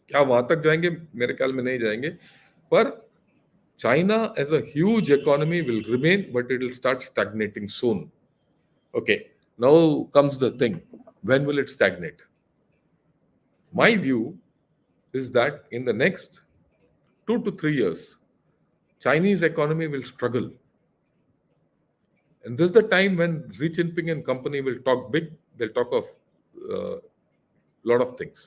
क्या वहां तक जाएंगे? मेरे ख्याल में नहीं जाएंगे. पर China as a huge economy will remain, but it will start stagnating soon. Okay, now comes the thing, when will it stagnate? My view is that in the next 2 to 3 years, Chinese economy will struggle. And this is the time when Xi Jinping and company will talk big. They'll talk of a lot of things.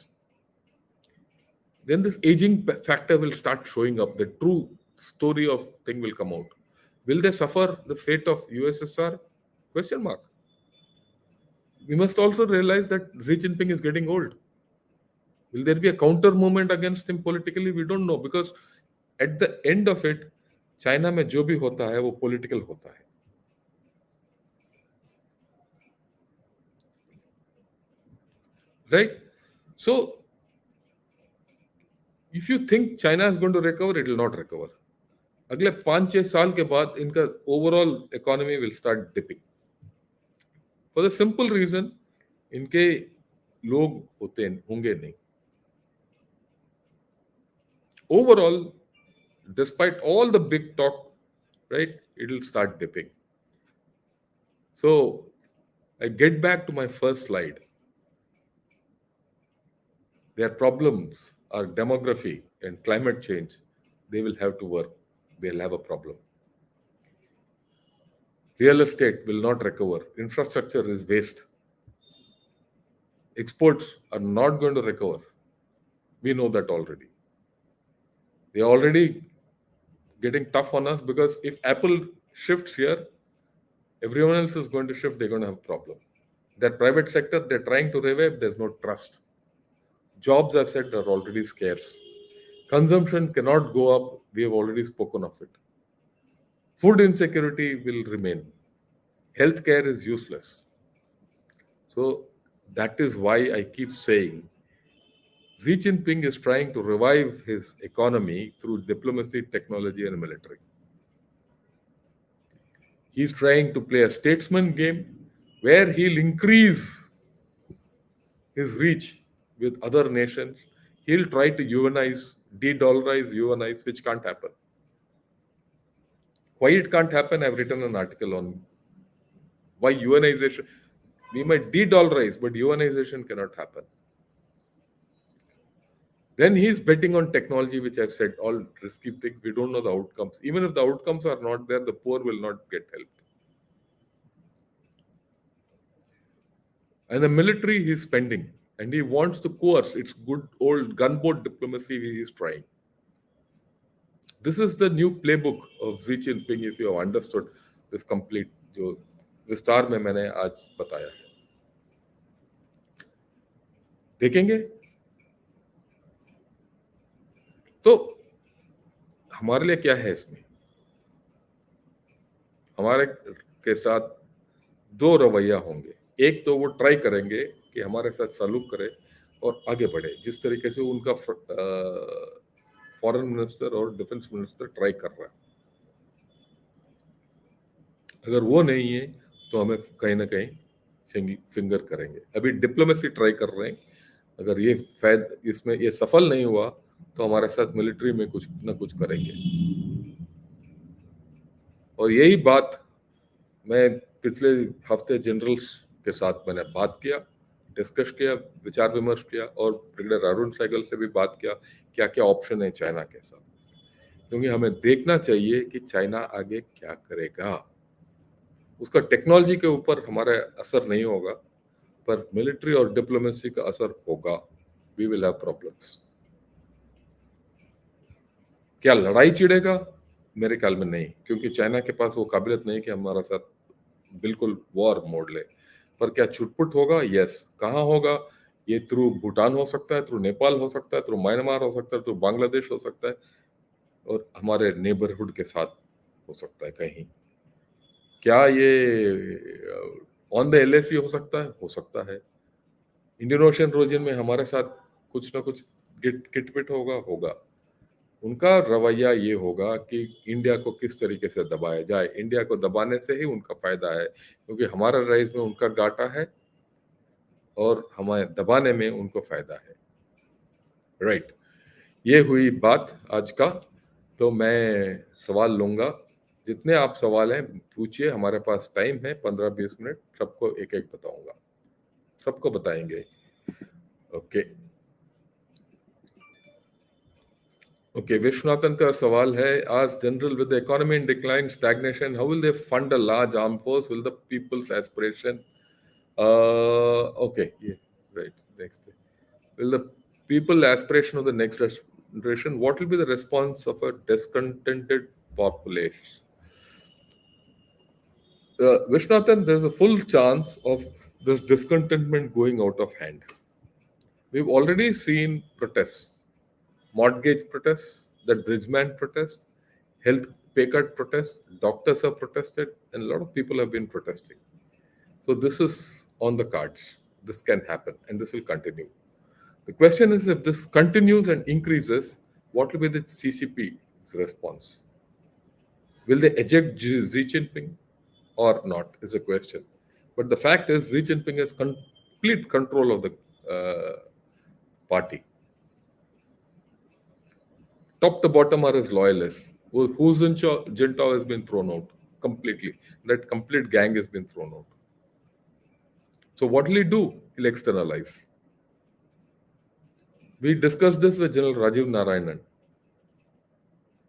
Then this aging factor will start showing up. The true story of thing will come out. Will they suffer the fate of USSR? Question mark. We must also realize that Xi Jinping is getting old. Will there be a counter movement against him politically? We don't know, because at the end of it, China में जो भी होता है वो political होता है. Right? So if you think China is going to recover, it will not recover. अगले 5-6 साल के बाद इनका overall economy will start dipping. For the simple reason, इनके लोग होंगे नहीं. Overall, despite all the big talk, right, it will start dipping. So I get back to my first slide. Their problems are demography and climate change. They will have to work. They'll have a problem. Real estate will not recover. Infrastructure is waste. Exports are not going to recover. We know that already. They are already getting tough on us, because if Apple shifts here, everyone else is going to shift. They're going to have a problem. That private sector, they're trying to revive. There's no trust. Jobs, I've said, are already scarce. Consumption cannot go up. We have already spoken of it. Food insecurity will remain. Healthcare is useless. So that is why I keep saying Xi Jinping is trying to revive his economy through diplomacy, technology, and military. He's trying to play a statesman game where he'll increase his reach with other nations. He'll try to UNize, de-dollarize, UNize, which can't happen. Why it can't happen? I've written an article on why UNization. We might de-dollarize, but UNization cannot happen. Then he's betting on technology, which I've said, all risky things. We don't know the outcomes. Even if the outcomes are not there, the poor will not get help. And the military he's spending, and he wants to coerce. It's good old gunboat diplomacy he is trying. This is the new playbook of Xi Jinping, if you have understood this complete, जो विस्तार में मैंने आज बताया है. देखेंगे तो हमारे लिए क्या है इसमें. हमारे के साथ दो रवैया होंगे. एक तो वो ट्राई करेंगे कि हमारे साथ सलूक करे और आगे बढ़े, जिस तरीके से उनका फॉरेन मिनिस्टर और डिफेंस मिनिस्टर ट्राई कर रहा है. अगर वो नहीं है तो हमें कहीं ना कहीं फिंगर करेंगे. अभी डिप्लोमेसी ट्राई कर रहे हैं. अगर ये इसमें ये सफल नहीं हुआ तो हमारे साथ मिलिट्री में कुछ ना कुछ करेंगे. और यही बात मैं पिछले हफ्ते जनरल्स के साथ मैंने बात किया, डिस्कस किया, विचार विमर्श किया, और ब्रिगेडियर अरुण सहगल से भी बात किया क्या क्या ऑप्शन है चाइना के साथ. क्योंकि हमें देखना चाहिए कि चाइना आगे क्या करेगा. उसका टेक्नोलॉजी के ऊपर हमारा असर नहीं होगा, पर मिलिट्री और डिप्लोमेसी का असर होगा. We will have problems. क्या लड़ाई छिड़ेगा? मेरे ख्याल में नहीं, क्योंकि चाइना के पास वो काबिलियत नहीं कि हमारा साथ बिल्कुल वॉर मोड़ ले। पर क्या छुटपुट होगा? यस। कहाँ होगा? ये थ्रू भूटान हो सकता है, थ्रू नेपाल हो सकता है, थ्रू म्यांमार हो सकता है, थ्रू बांग्लादेश हो सकता है, और हमारे नेबरहुड के साथ हो सकता है कहीं। क्या ये ऑन द एलएसी हो सकता है? हो सकता है। इंडियन ओशन रीजन में हमारे साथ कुछ ना कुछ किटपिट होगा होगा। उनका रवैया ये होगा कि इंडिया को किस तरीके से दबाया जाए। इंडिया को दबाने से ही उनका फायदा है, क्योंकि हमारा राइज में उनका घाटा है और हमारे दबाने में उनको फायदा है। राइट। ये हुई बात आज का। तो मैं सवाल लूंगा, जितने आप सवाल हैं पूछिए, हमारे पास टाइम है 15-20 मिनट, सबको एक एक बताऊंगा, सबको बताएंगे। ओके। ओके, विश्वनाथन का सवाल है, आज general with economy in decline stagnation, how will they fund a large arm force, will the people's aspiration? Okay, yeah, right, next, will the people aspiration of the next generation, what will be the response of a discontented population? Vishwanathan, there's a full chance of this discontentment going out of hand. We've already seen protests, mortgage protests, the bridgeman protest, health pay cut protests, doctors have protested, and a lot of people have been protesting. So this is on the cards. This can happen, and this will continue. The question is, if this continues and increases, what will be the CCP's response? Will they eject Xi Jinping or not? Is a question. But the fact is, Xi Jinping has complete control of the party. Top to bottom are his loyalists. Who's in Jintao has been thrown out completely. That complete gang has been thrown out. So what will he do? He'll externalize. We discussed this with General Rajiv Narayanan.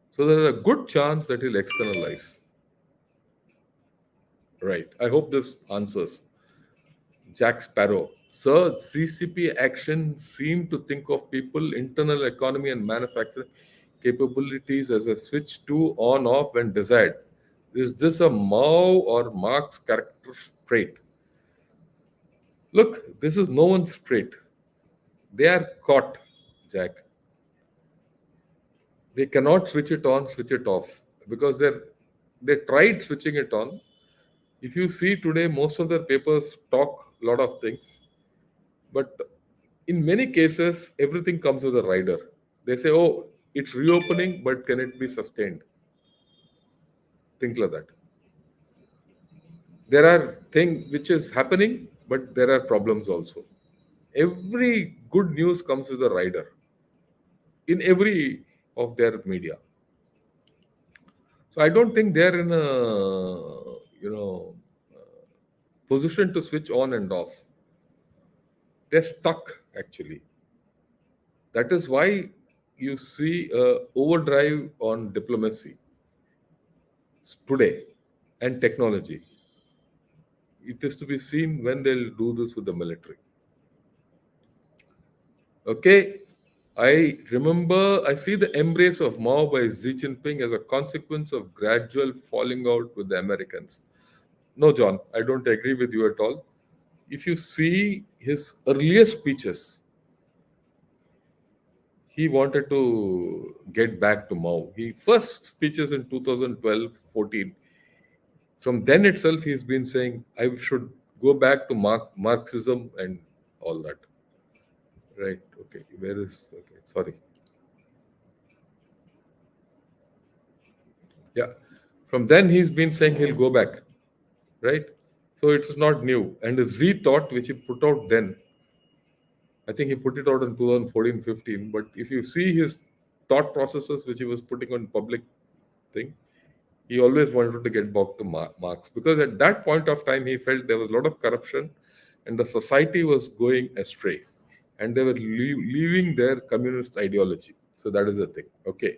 So there is a good chance that he'll externalize. Right. I hope this answers. Jack Sparrow. Sir, CCP action seem to think of people, internal economy and manufacturing capabilities as a switch to on off when desired. Is this a Mao or Marx character trait? Look, this is no one's trait. They are caught, Jack. They cannot switch it on, switch it off, because they tried switching it on. If you see today, most of their papers talk a lot of things, but in many cases, everything comes with a rider. They say, oh, it's reopening, but can it be sustained? Things like that. There are things which is happening, but there are problems also. Every good news comes with a rider in every of their media. So I don't think they're in a position to switch on and off. They're stuck actually. That is why you see a overdrive on diplomacy today and technology. It is to be seen when they'll do this with the military. Okay, I see the embrace of Mao by Xi Jinping as a consequence of gradual falling out with the Americans. No, John, I don't agree with you at all. If you see his earlier speeches, he wanted to get back to Mao. He first speeches in 2012, 14. From then itself, he's been saying, I should go back to Marxism and all that. Right. Okay. Where is, okay. Sorry. Yeah. From then, he's been saying he'll go back. Right. So it's not new. And the Z thought, which he put out then, I think he put it out in 2014, 15. But if you see his thought processes, which he was putting on public thing, he always wanted to get back to Marx, because at that point of time he felt there was a lot of corruption and the society was going astray and they were leaving their communist ideology. So that is the thing. Okay.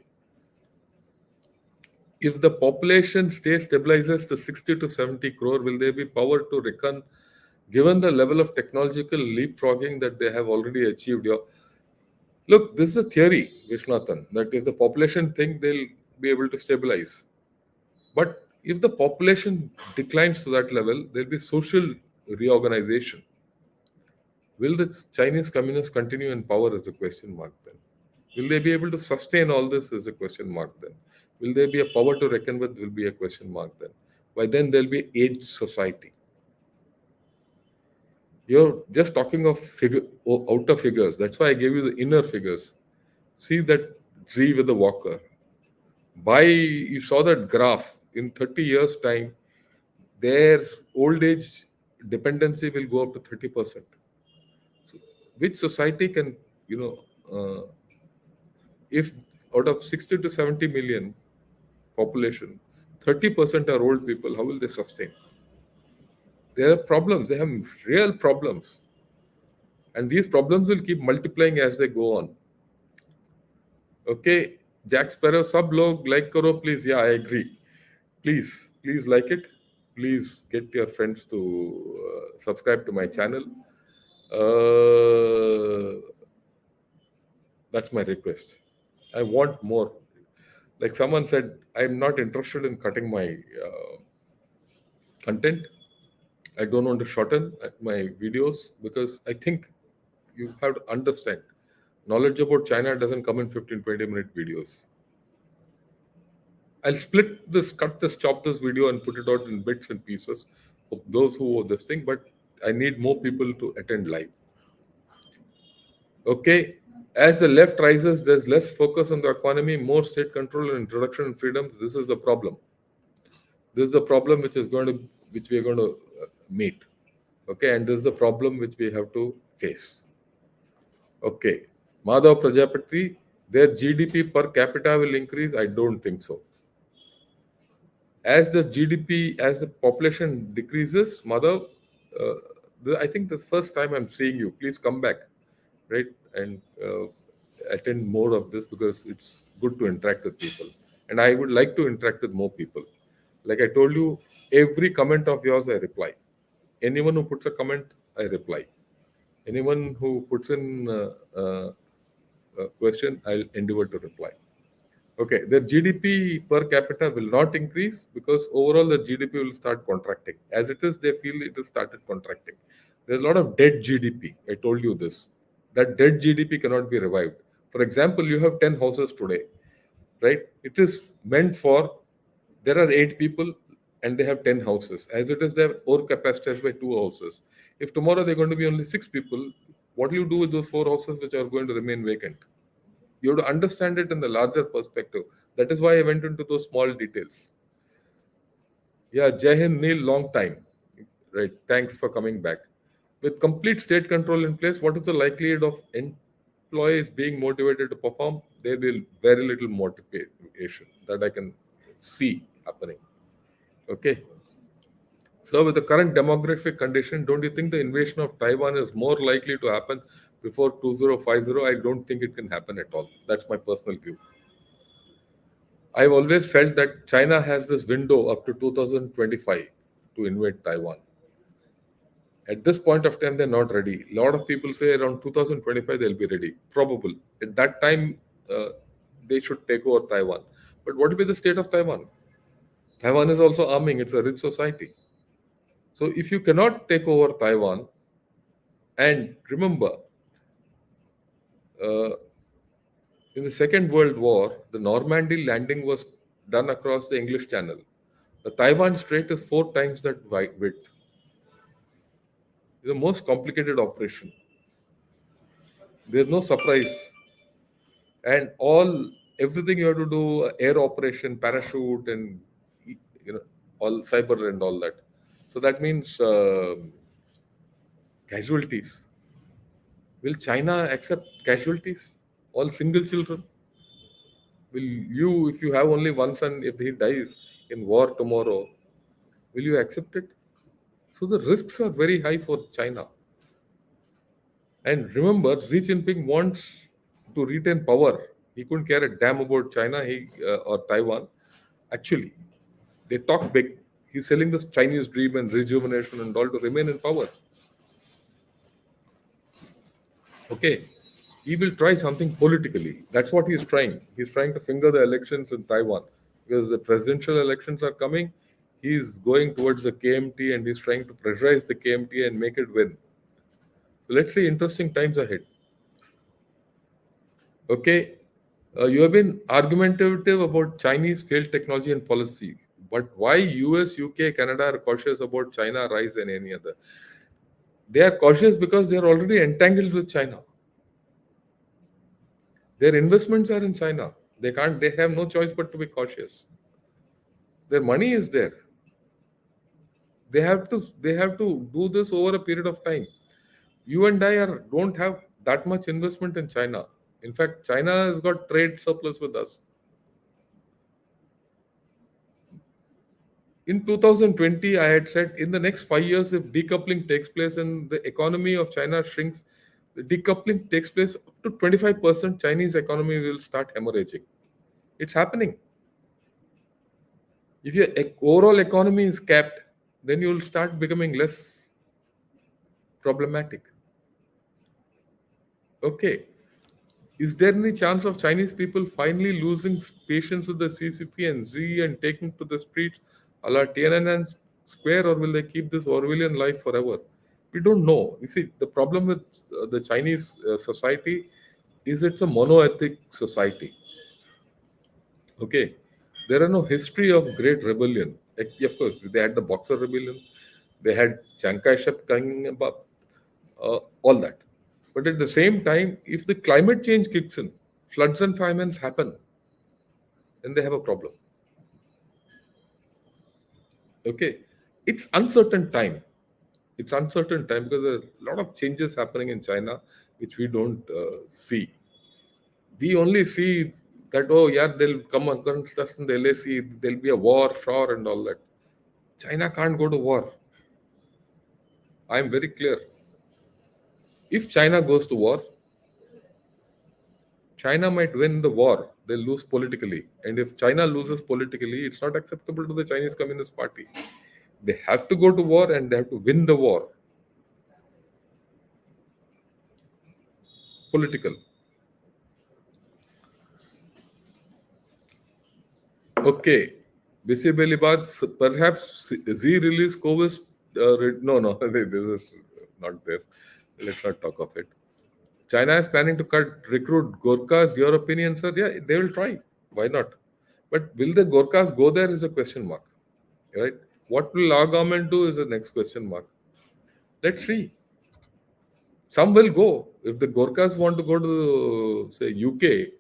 If the population stabilizes to 60 to 70 crore, will there be power to reckon given the level of technological leapfrogging that they have already achieved? Look, this is a theory, Vishnathan, that if the population think they'll be able to stabilize. But if the population declines to that level, there'll be social reorganization. Will the Chinese communists continue in power is a question mark then. Will they be able to sustain all this is a question mark then. Will there be a power to reckon with will be a question mark then. By then there'll be aged society. You're just talking of outer figures. That's why I gave you the inner figures. See that tree with the walker. You saw that graph in 30 years' time, their old age dependency will go up to 30%. So which society can, you know, if out of 60 to 70 million population, 30% are old people, how will they sustain? There are problems, they have real problems. And these problems will keep multiplying as they go on. Okay, Jack Sparrow, sub log like karo, please. Yeah, I agree. Please like it. Please get your friends to subscribe to my channel. Uh, that's my request. I want more. Like someone said, I'm not interested in cutting my content. I don't want to shorten my videos because I think you have to understand knowledge about China doesn't come in 15, 20-minute videos. I'll split this, cut this, chop this video and put it out in bits and pieces for those who this thing, but I need more people to attend live. Okay. As the left rises, there's less focus on the economy, more state control and introduction of freedoms. This is the problem. This is the problem which we are going to meet. Okay, and this is the problem which we have to face. Okay. Madhav Prajapati, their GDP per capita will increase? I don't think so. As the GDP, as the population decreases, Madhav, I think the first time I'm seeing you, please come back, right? And attend more of this because it's good to interact with people. And I would like to interact with more people. Like I told you, every comment of yours, I reply. Anyone who puts a comment, I reply. Anyone who puts in a question, I'll endeavor to reply. Okay, their GDP per capita will not increase because overall the GDP will start contracting. As it is, they feel it has started contracting. There's a lot of dead GDP. I told you this. That dead GDP cannot be revived. For example, you have 10 houses today, right? It is meant for, there are 8 people and they have 10 houses. As it is, they have overcapacity by 2 houses. If tomorrow they're going to be only 6 people, what do you do with those 4 houses which are going to remain vacant? You have to understand it in the larger perspective. That is why I went into those small details. Yeah, Jai Hind, Neil, long time. Right. Thanks for coming back. With complete state control in place, what is the likelihood of employees being motivated to perform? There will be very little motivation that I can see happening. Okay. So, with the current demographic condition, don't you think the invasion of Taiwan is more likely to happen before 2050? I don't think it can happen at all. That's my personal view. I've always felt that China has this window up to 2025 to invade Taiwan. At this point of time, they're not ready. A lot of people say around 2025 they'll be ready. Probable. At that time, they should take over Taiwan. But what will be the state of Taiwan? Taiwan is also arming. It's a rich society. So if you cannot take over Taiwan, and remember, uh, in the Second World War, the Normandy landing was done across the English Channel. The Taiwan Strait is 4 times that width. It's the most complicated operation. There's no surprise. And everything you have to do, air operation, parachute, and all cyber and all that. So that means casualties. Will China accept casualties? All single children? Will you, if you have only one son, if he dies in war tomorrow, will you accept it? So the risks are very high for China. And remember, Xi Jinping wants to retain power. He couldn't care a damn about China or Taiwan. Actually, they talk big. He's selling this Chinese dream and rejuvenation and all to remain in power. Okay. He will try something politically. That's what he's trying. He's trying to finger the elections in Taiwan because the presidential elections are coming. He's going towards the KMT and he's trying to pressurize the KMT and make it win. So let's see interesting times ahead. Okay, you have been argumentative about Chinese failed technology and policy, but why US, UK, Canada are cautious about China rise and any other? They are cautious because they are already entangled with China. Their investments are in China. They can't. They have no choice but to be cautious. Their money is there. They have to. They have to do this over a period of time. You and I are don't have that much investment in China. In fact, China has got trade surplus with us. In 2020, I had said in the next 5 years, if decoupling takes place and the economy of China shrinks, the decoupling takes place up to 25%, Chinese economy will start hemorrhaging. It's happening. If your overall economy is capped, then you will start becoming less problematic. Okay. Is there any chance of Chinese people finally losing patience with the CCP and Z and taking to the streets a la Tiananmen Square, or will they keep this Orwellian life forever? We don't know. You see, the problem with the Chinese society is it's a monoethnic society. Okay, there are no history of great rebellion. Of course, they had the Boxer Rebellion, they had Chiang Kai-shek coming up, all that. But at the same time, if the climate change kicks in, floods and famines happen, then they have a problem. Okay, it's uncertain time. It's uncertain time because there are a lot of changes happening in China which we don't see. We only see that, oh yeah, they'll come against us in the LAC, there'll be a war, sure, and all that. China can't go to war. I'm very clear. If China goes to war, China might win the war. They'll lose politically. And if China loses politically, it's not acceptable to the Chinese Communist Party. They have to go to war and they have to win the war. Political. Okay. Basically, but perhaps Z release COVID. No, no, this is not there. Let's not talk of it. China is planning to recruit Gorkhas. Your opinion, sir? Yeah, they will try. Why not? But will the Gorkhas go there is a question mark, right? What will our government do is the next question mark. Let's see. Some will go. If the Gorkhas want to go to, say, UK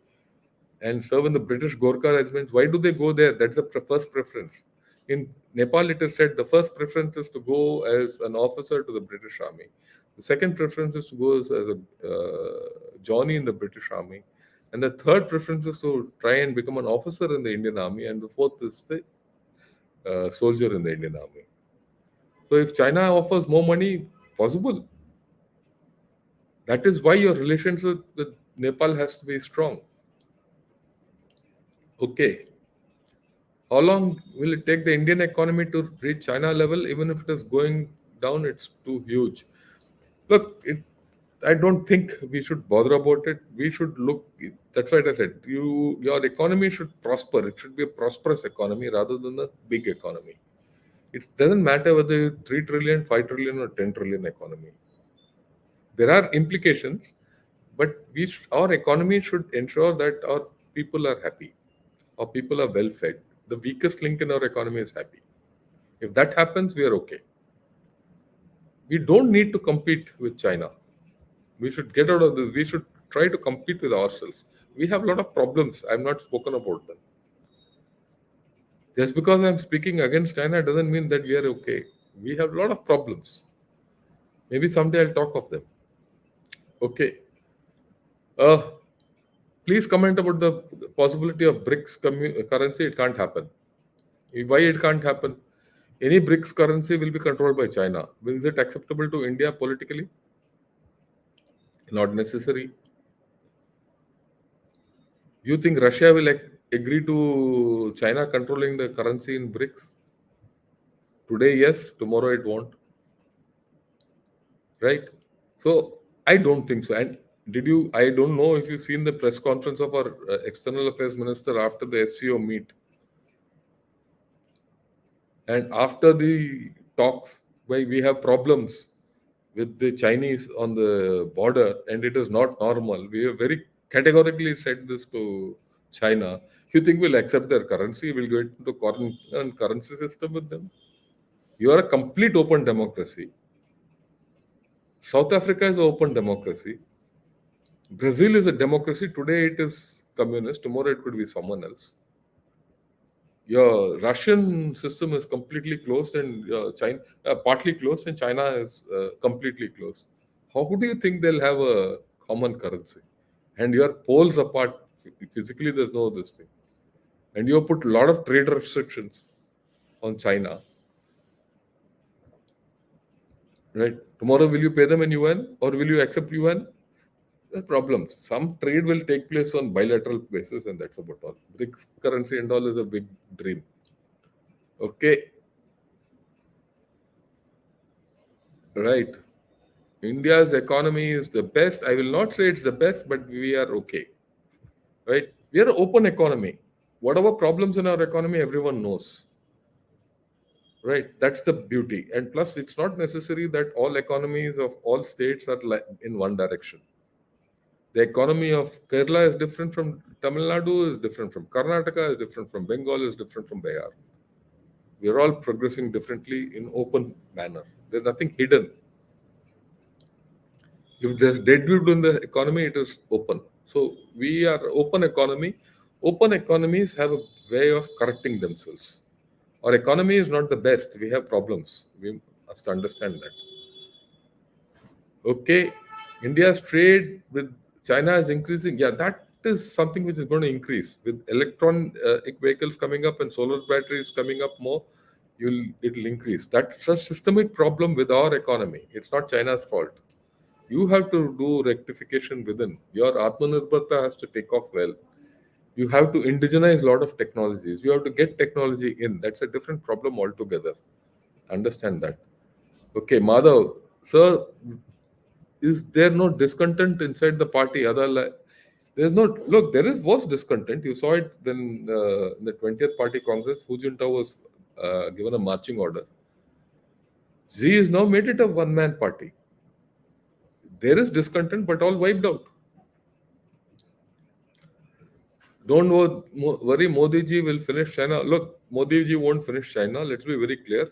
and serve in the British Gorkha regiments, why do they go there? That's the first preference. In Nepal, it is said the first preference is to go as an officer to the British Army. The second preference is to go as a Johnny in the British Army. And the third preference is to try and become an officer in the Indian Army. And the fourth is the soldier in the Indian Army. So if China offers more money, possible. That is why your relationship with Nepal has to be strong. Okay. How long will it take the Indian economy to reach China level? Even if it is going down, it's too huge. Look, I don't think we should bother about it. We should look. That's why I said your economy should prosper. It should be a prosperous economy rather than a big economy. It doesn't matter whether you're 3 trillion, 5 trillion, or 10 trillion economy. There are implications, but our economy should ensure that our people are happy, our people are well fed. The weakest link in our economy is happy. If that happens, we are okay. We don't need to compete with China. We should get out of this. We should try to compete with ourselves. We have a lot of problems. I've not spoken about them. Just because I'm speaking against China doesn't mean that we are okay. We have a lot of problems. Maybe someday I'll talk of them. Okay. Uh, Please comment about the possibility of BRICS currency. It can't happen. Why it can't happen? Any BRICS currency will be controlled by China. Is it acceptable to India politically? Not necessary. You think Russia will agree to China controlling the currency in BRICS? Today, yes. Tomorrow, it won't. Right? So, I don't think so. And Did you? I don't know if you've seen the press conference of our external affairs minister after the SCO meet and after the talks. Why we have problems with the Chinese on the border, and it is not normal. We have very categorically said this to China. You think we'll accept their currency? We'll go into foreign currency system with them? You are a complete open democracy. South Africa is an open democracy. Brazil is a democracy. Today it is communist. Tomorrow it could be someone else. Your Russian system is completely closed, and China partly closed, and China is completely closed. How do you think they'll have a common currency? And you are poles apart physically. There's no this thing, and you have put a lot of trade restrictions on China. Right? Tomorrow, will you pay them in yuan or will you accept yuan? The problem. Some trade will take place on bilateral basis, and that's about all. BRICS currency and all is a big dream. Okay, right. India's economy is the best. I will not say it's the best, but we are okay. Right? We are an open economy. Whatever problems in our economy, everyone knows. Right? That's the beauty. And plus, it's not necessary that all economies of all states are in one direction. The economy of Kerala is different from Tamil Nadu, is different from Karnataka, is different from Bengal, is different from Bihar. We are all progressing differently in open manner. There's nothing hidden. If there's deadwood in the economy, it is open. So we are open economy. Open economies have a way of correcting themselves. Our economy is not the best. We have problems. We must understand that. Okay, India's trade with China is increasing. Yeah, that is something which is going to increase with electronic vehicles coming up and solar batteries coming up more. It'll increase. That's a systemic problem with our economy. It's not China's fault. You have to do rectification within. Your Atmanirbharta has to take off well. You have to indigenize a lot of technologies. You have to get technology in. That's a different problem altogether. Understand that. Okay, Madhav, sir, is there no discontent inside the party? There's no look. There is was discontent. You saw it when in the 20th Party Congress, Hu Jintao was given a marching order. Z is now made it a one-man party. There is discontent, but all wiped out. Don't worry, Modi ji will finish China. Look, Modi ji won't finish China. Let's be very clear.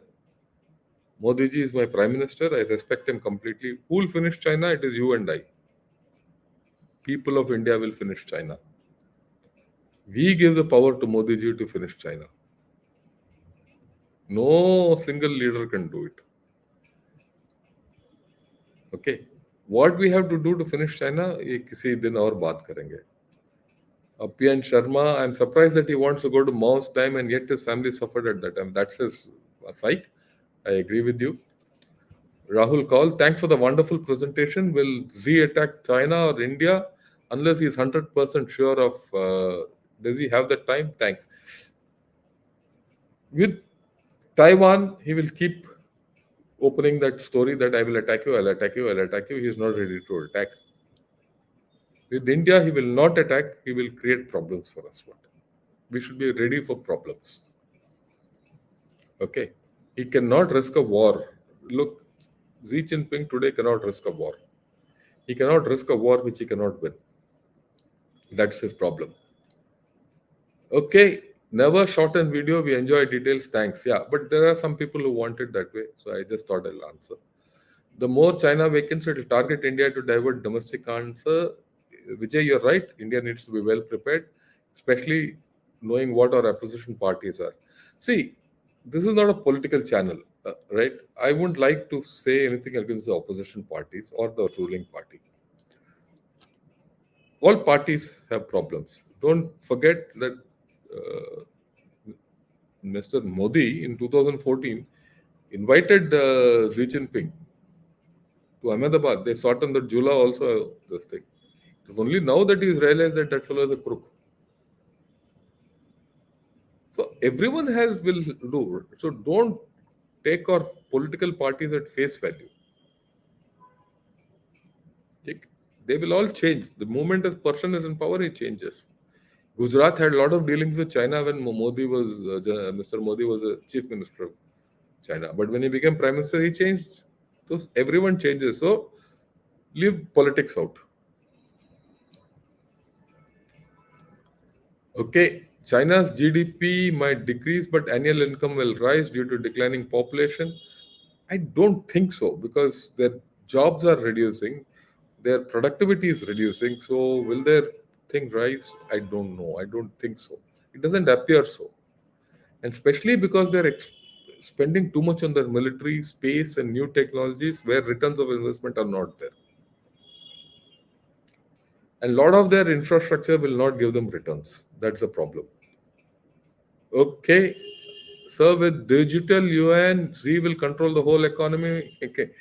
Modi ji is my prime minister. I respect him completely. Who will finish China? It is you and I. People of India will finish China. We give the power to Modi ji to finish China. No single leader can do it. Okay. What we have to do to finish China, ये किसी दिन और बात करेंगे. Apian Sharma, I'm surprised that he wants to go to Mao's time and yet his family suffered at that time. That's his psych. I agree with you. Rahul Kaul, thanks for the wonderful presentation. Will Z attack China or India unless he's 100% sure of, does he have that time? Thanks. With Taiwan, he will keep opening that story that I will attack you, I'll attack you, I'll attack you. He is not ready to attack. With India, he will not attack. He will create problems for us. We should be ready for problems. Okay. He cannot risk a war. Look, Xi Jinping today cannot risk a war. He cannot risk a war which he cannot win. That's his problem. Okay. Never shorten video. We enjoy details. Thanks. Yeah. But there are some people who want it that way. So I just thought I'll answer. The more China weakens, it will target India to divert domestic answer. Vijay, you're right. India needs to be well prepared, especially knowing what our opposition parties are. See, this is not a political channel, right? I wouldn't like to say anything against the opposition parties or the ruling party. All parties have problems. Don't forget that Mr. Modi in 2014 invited Xi Jinping to Ahmedabad. They sought on the Jula also this thing. It is only now that he's realized that that fellow is a crook. So everyone will do. So don't take our political parties at face value. Okay? They will all change. The moment a person is in power, he changes. Gujarat had a lot of dealings with China when Mr. Modi was the chief minister of China. But when he became prime minister, he changed. So everyone changes. So leave politics out. Okay, China's GDP might decrease, but annual income will rise due to declining population. I don't think so because their jobs are reducing, their productivity is reducing. So will their thing rise? I don't know. I don't think so. It doesn't appear so, and especially because they're spending too much on their military, space, and new technologies where returns of investment are not there. And a lot of their infrastructure will not give them returns. That's a problem. Okay, so with digital yuan, Xi will control the whole economy. Okay,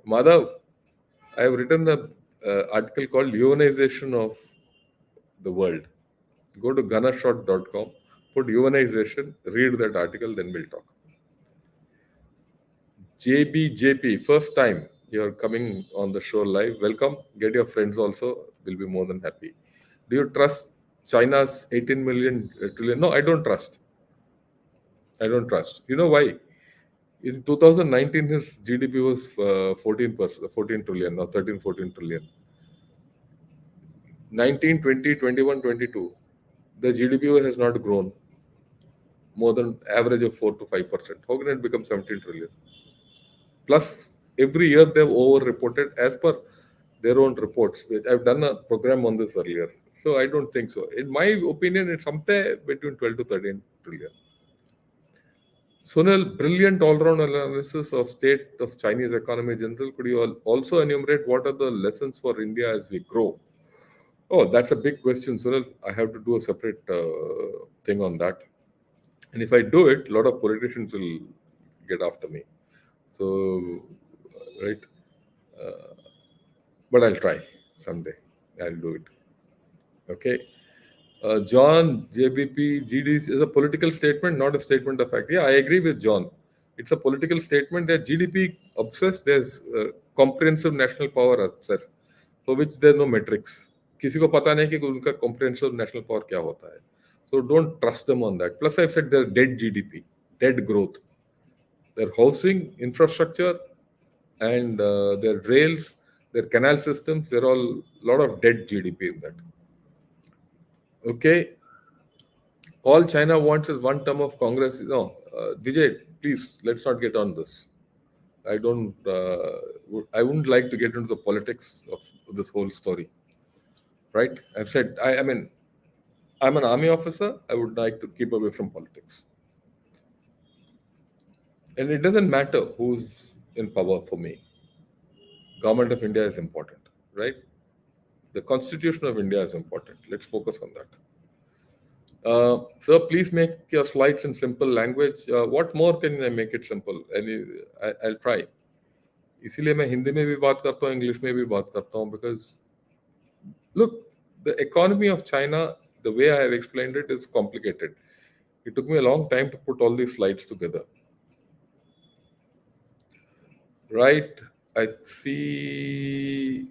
Madhav, I have written a article called "Yuanization of the World." Go to ganashot.com, put yuanization, read that article, then we'll talk. JBJP, first time you're coming on the show live. Welcome. Get your friends also. We'll be more than happy. Do you trust China's 18 million trillion? No, I don't trust. I don't trust. You know why? In 2019, his GDP was 14%, 14 trillion, or 13, 14 trillion. 19, 20, 21, 22, the GDP has not grown more than average of 4 to 5%. How can it become 17 trillion? Plus, every year they've over-reported as per their own reports. Which I've done a program on this earlier. So I don't think so. In my opinion, it's somewhere between 12 to 13 trillion. Sunil, brilliant all-round analysis of state of Chinese economy in general. Could you also enumerate what are the lessons for India as we grow? Oh, that's a big question, Sunil. I have to do a separate thing on that. And if I do it, a lot of politicians will get after me. So, right. But I'll try someday. I'll do it. Okay. John, JBP, GDs is a political statement, not a statement of fact. Yeah, I agree with John. It's a political statement. That GDP obsessed. There's comprehensive national power obsessed, for which there are no metrics. किसी को पता नहीं कि उनका comprehensive national power क्या होता है. So don't trust them on that. Plus, I've said they're dead GDP, dead growth. Their housing, infrastructure, and their rails, their canal systems, they're all a lot of dead GDP in that. Okay, all China wants is one term of Congress. No, Vijay, please let's not get on this. I don't. I wouldn't like to get into the politics of this whole story. Right? I've said. I mean, I'm an army officer. I would like to keep away from politics, and it doesn't matter who's in power for me. Government of India is important, right? The Constitution of India is important. Let's focus on that. Sir, please make your slides in simple language. What more can I make it simple? I'll try. इसीलिए मैं हिंदी में भी बात करता हूँ, English में भी बात करता हूँ, because look, the economy of China, the way I have explained it, is complicated. It took me a long time to put all these slides together. Right? I see.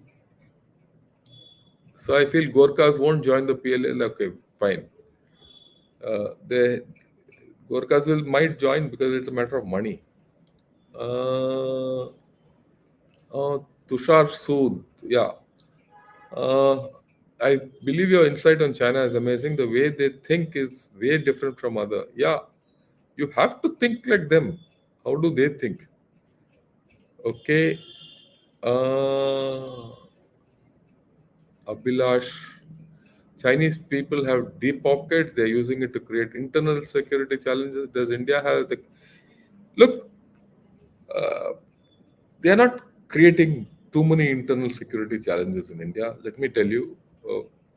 So I feel Gorkhas won't join the PLL. Okay, fine. The Gorkhas might join because it's a matter of money. Uh, Tushar Sood, yeah. Uh, I believe your insight on China is amazing. The way they think is way different from other. Yeah, you have to think like them. How do they think? Okay. Uh, Abhilash, Chinese people have deep pockets. They're using it to create internal security challenges. Does India have the look? Uh, they are not creating too many internal security challenges in India. Let me tell you,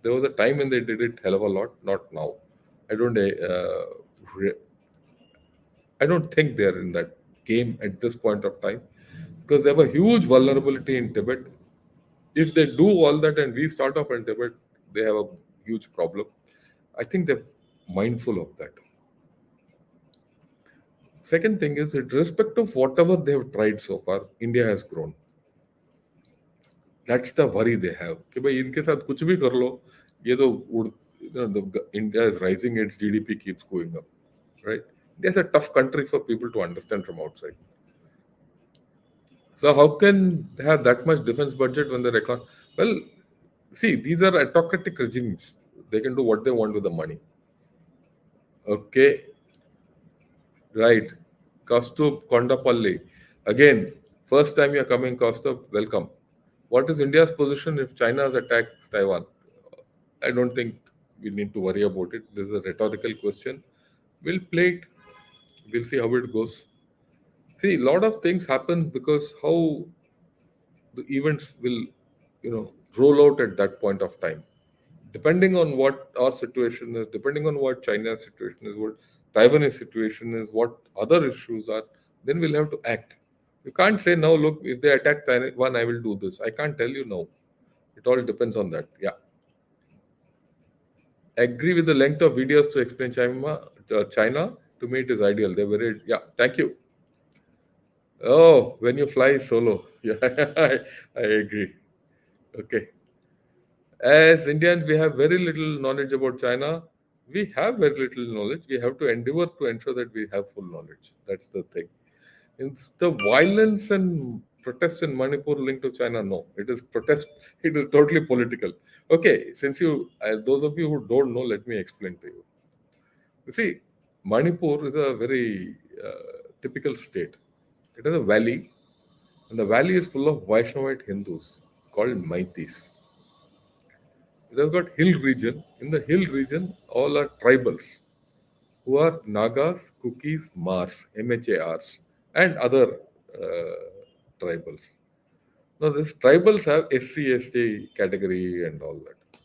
there was a time when they did it hell of a lot. Not now. I don't. Re- I don't think they're in that game at this point of time because they have a huge vulnerability in Tibet. If they do all that and we start off in Tibet, they have a huge problem. I think they're mindful of that. Second thing is, in respect of whatever they have tried so far, India has grown. That's the worry they have कि भाई इनके साथ कुछ भी कर लो, ये तो उड़, India is rising, it's GDP keeps going up, right? There's a tough country for people to understand from outside. So how can they have that much defense budget when their econ? Well, see, these are autocratic regimes. They can do what they want with the money. Okay, right. Kaustubh Kondapalli. Again, first time you're coming, Kaustubh, welcome. What is India's position if China attacks Taiwan? I don't think we need to worry about it. This is a rhetorical question. We'll play it. We'll see how it goes. See, a lot of things happen because how the events will, roll out at that point of time. Depending on what our situation is, depending on what China's situation is, what Taiwanese situation is, what other issues are, then we'll have to act. You can't say now, look, if they attack Taiwan, I will do this. I can't tell you no. It all depends on that. Yeah. Agree with the length of videos to explain China. To me, it is ideal. They're very, yeah. Thank you. Oh, when you fly solo. Yeah, I agree. Okay. As Indians, we have very little knowledge about China. We have very little knowledge. We have to endeavor to ensure that we have full knowledge. That's the thing. It's the violence and protests in Manipur linked to China. No, it is protest. It is totally political. Okay, since those of you who don't know, let me explain to you. You see, Manipur is a very typical state. It has a valley, and the valley is full of Vaishnavite Hindus called Maitis. It has got hill region. In the hill region, all are tribals who are Nagas, Kukis, Mars, MHARs, and other tribals. Now, these tribals have SC, ST category and all that.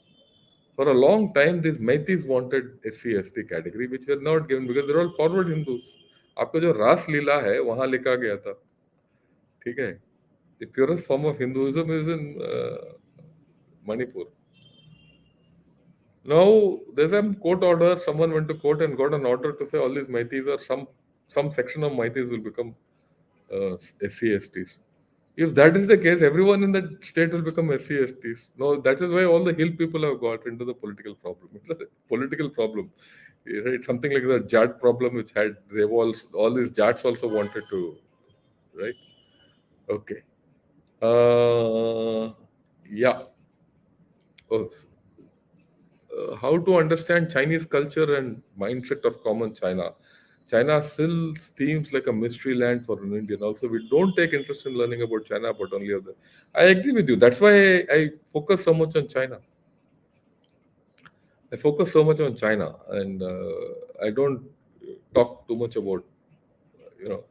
For a long time, these Meithis wanted SC, ST category, which were not given because they're all forward Hindus. आपका जो रास लीला है वहां लिखा गया था, ठीक है? The purest form of Hinduism is in Manipur. Now there's a court order. Someone went to court and got an order to say all these Meithis or some section of Meithis will become SC STs. If that is the case, everyone in that state will become SC STs. No, that is why all the hill people have got into the political problem. It's a political problem, right? Something like the Jat problem, which had they've all these Jats also wanted to, right? Okay. Yeah. Oh, how to understand Chinese culture and mindset of common China. China still seems like a mystery land for an Indian. Also, we don't take interest in learning about China, but only of the. I agree with you. That's why I focus so much on China. I focus so much on China, and I don't talk too much about you know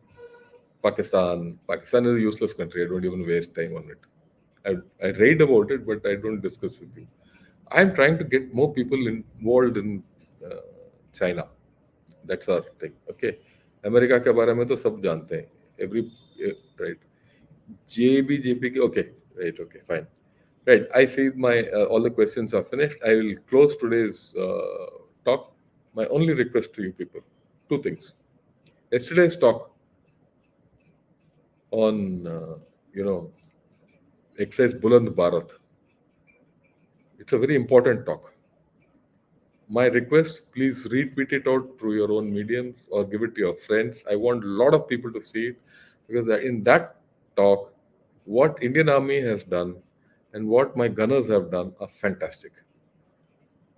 Pakistan. Pakistan is a useless country. I don't even waste time on it. I read about it, but I don't discuss with you. I'm trying to get more people involved in uh, China. That's our thing. Okay. America के बारे में तो सब जानते हैं. Every right. JB okay. Right. Okay. Fine. Right. I see my all the questions are finished. I will close today's talk. My only request to you people, two things. Yesterday's talk on exercise Buland Bharat. It's a very important talk. My request, please retweet it out through your own mediums or give it to your friends. I want a lot of people to see it because in that talk, what Indian Army has done and what my gunners have done are fantastic.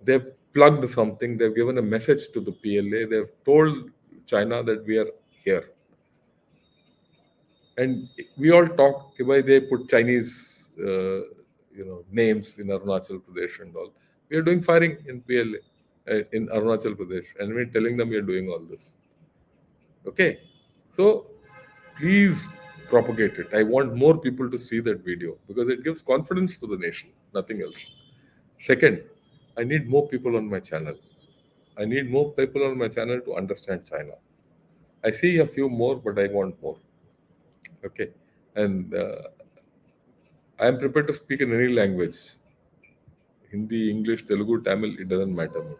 They've plugged something, they've given a message to the PLA, they've told China that we are here. And we all talk, why they put Chinese names in Arunachal Pradesh and all. We are doing firing in PLA. In Arunachal Pradesh, and we're telling them we're doing all this. Okay, so please propagate it. I want more people to see that video because it gives confidence to the nation, nothing else. Second, I need more people on my channel. I need more people on my channel to understand China. I see a few more, but I want more. Okay, and I am prepared to speak in any language. Hindi, English, Telugu, Tamil, it doesn't matter me.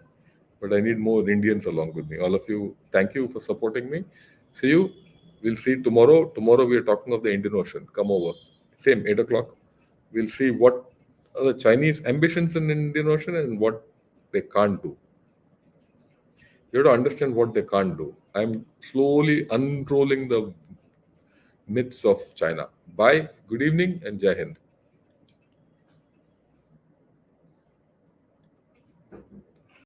But I need more Indians along with me. All of you, thank you for supporting me. See you. We'll see tomorrow. Tomorrow we are talking of the Indian Ocean. Come over. Same, 8 o'clock. We'll see what are the Chinese ambitions in Indian Ocean and what they can't do. You have to understand what they can't do. I'm slowly unrolling the myths of China. Bye, good evening, and Jai Hind.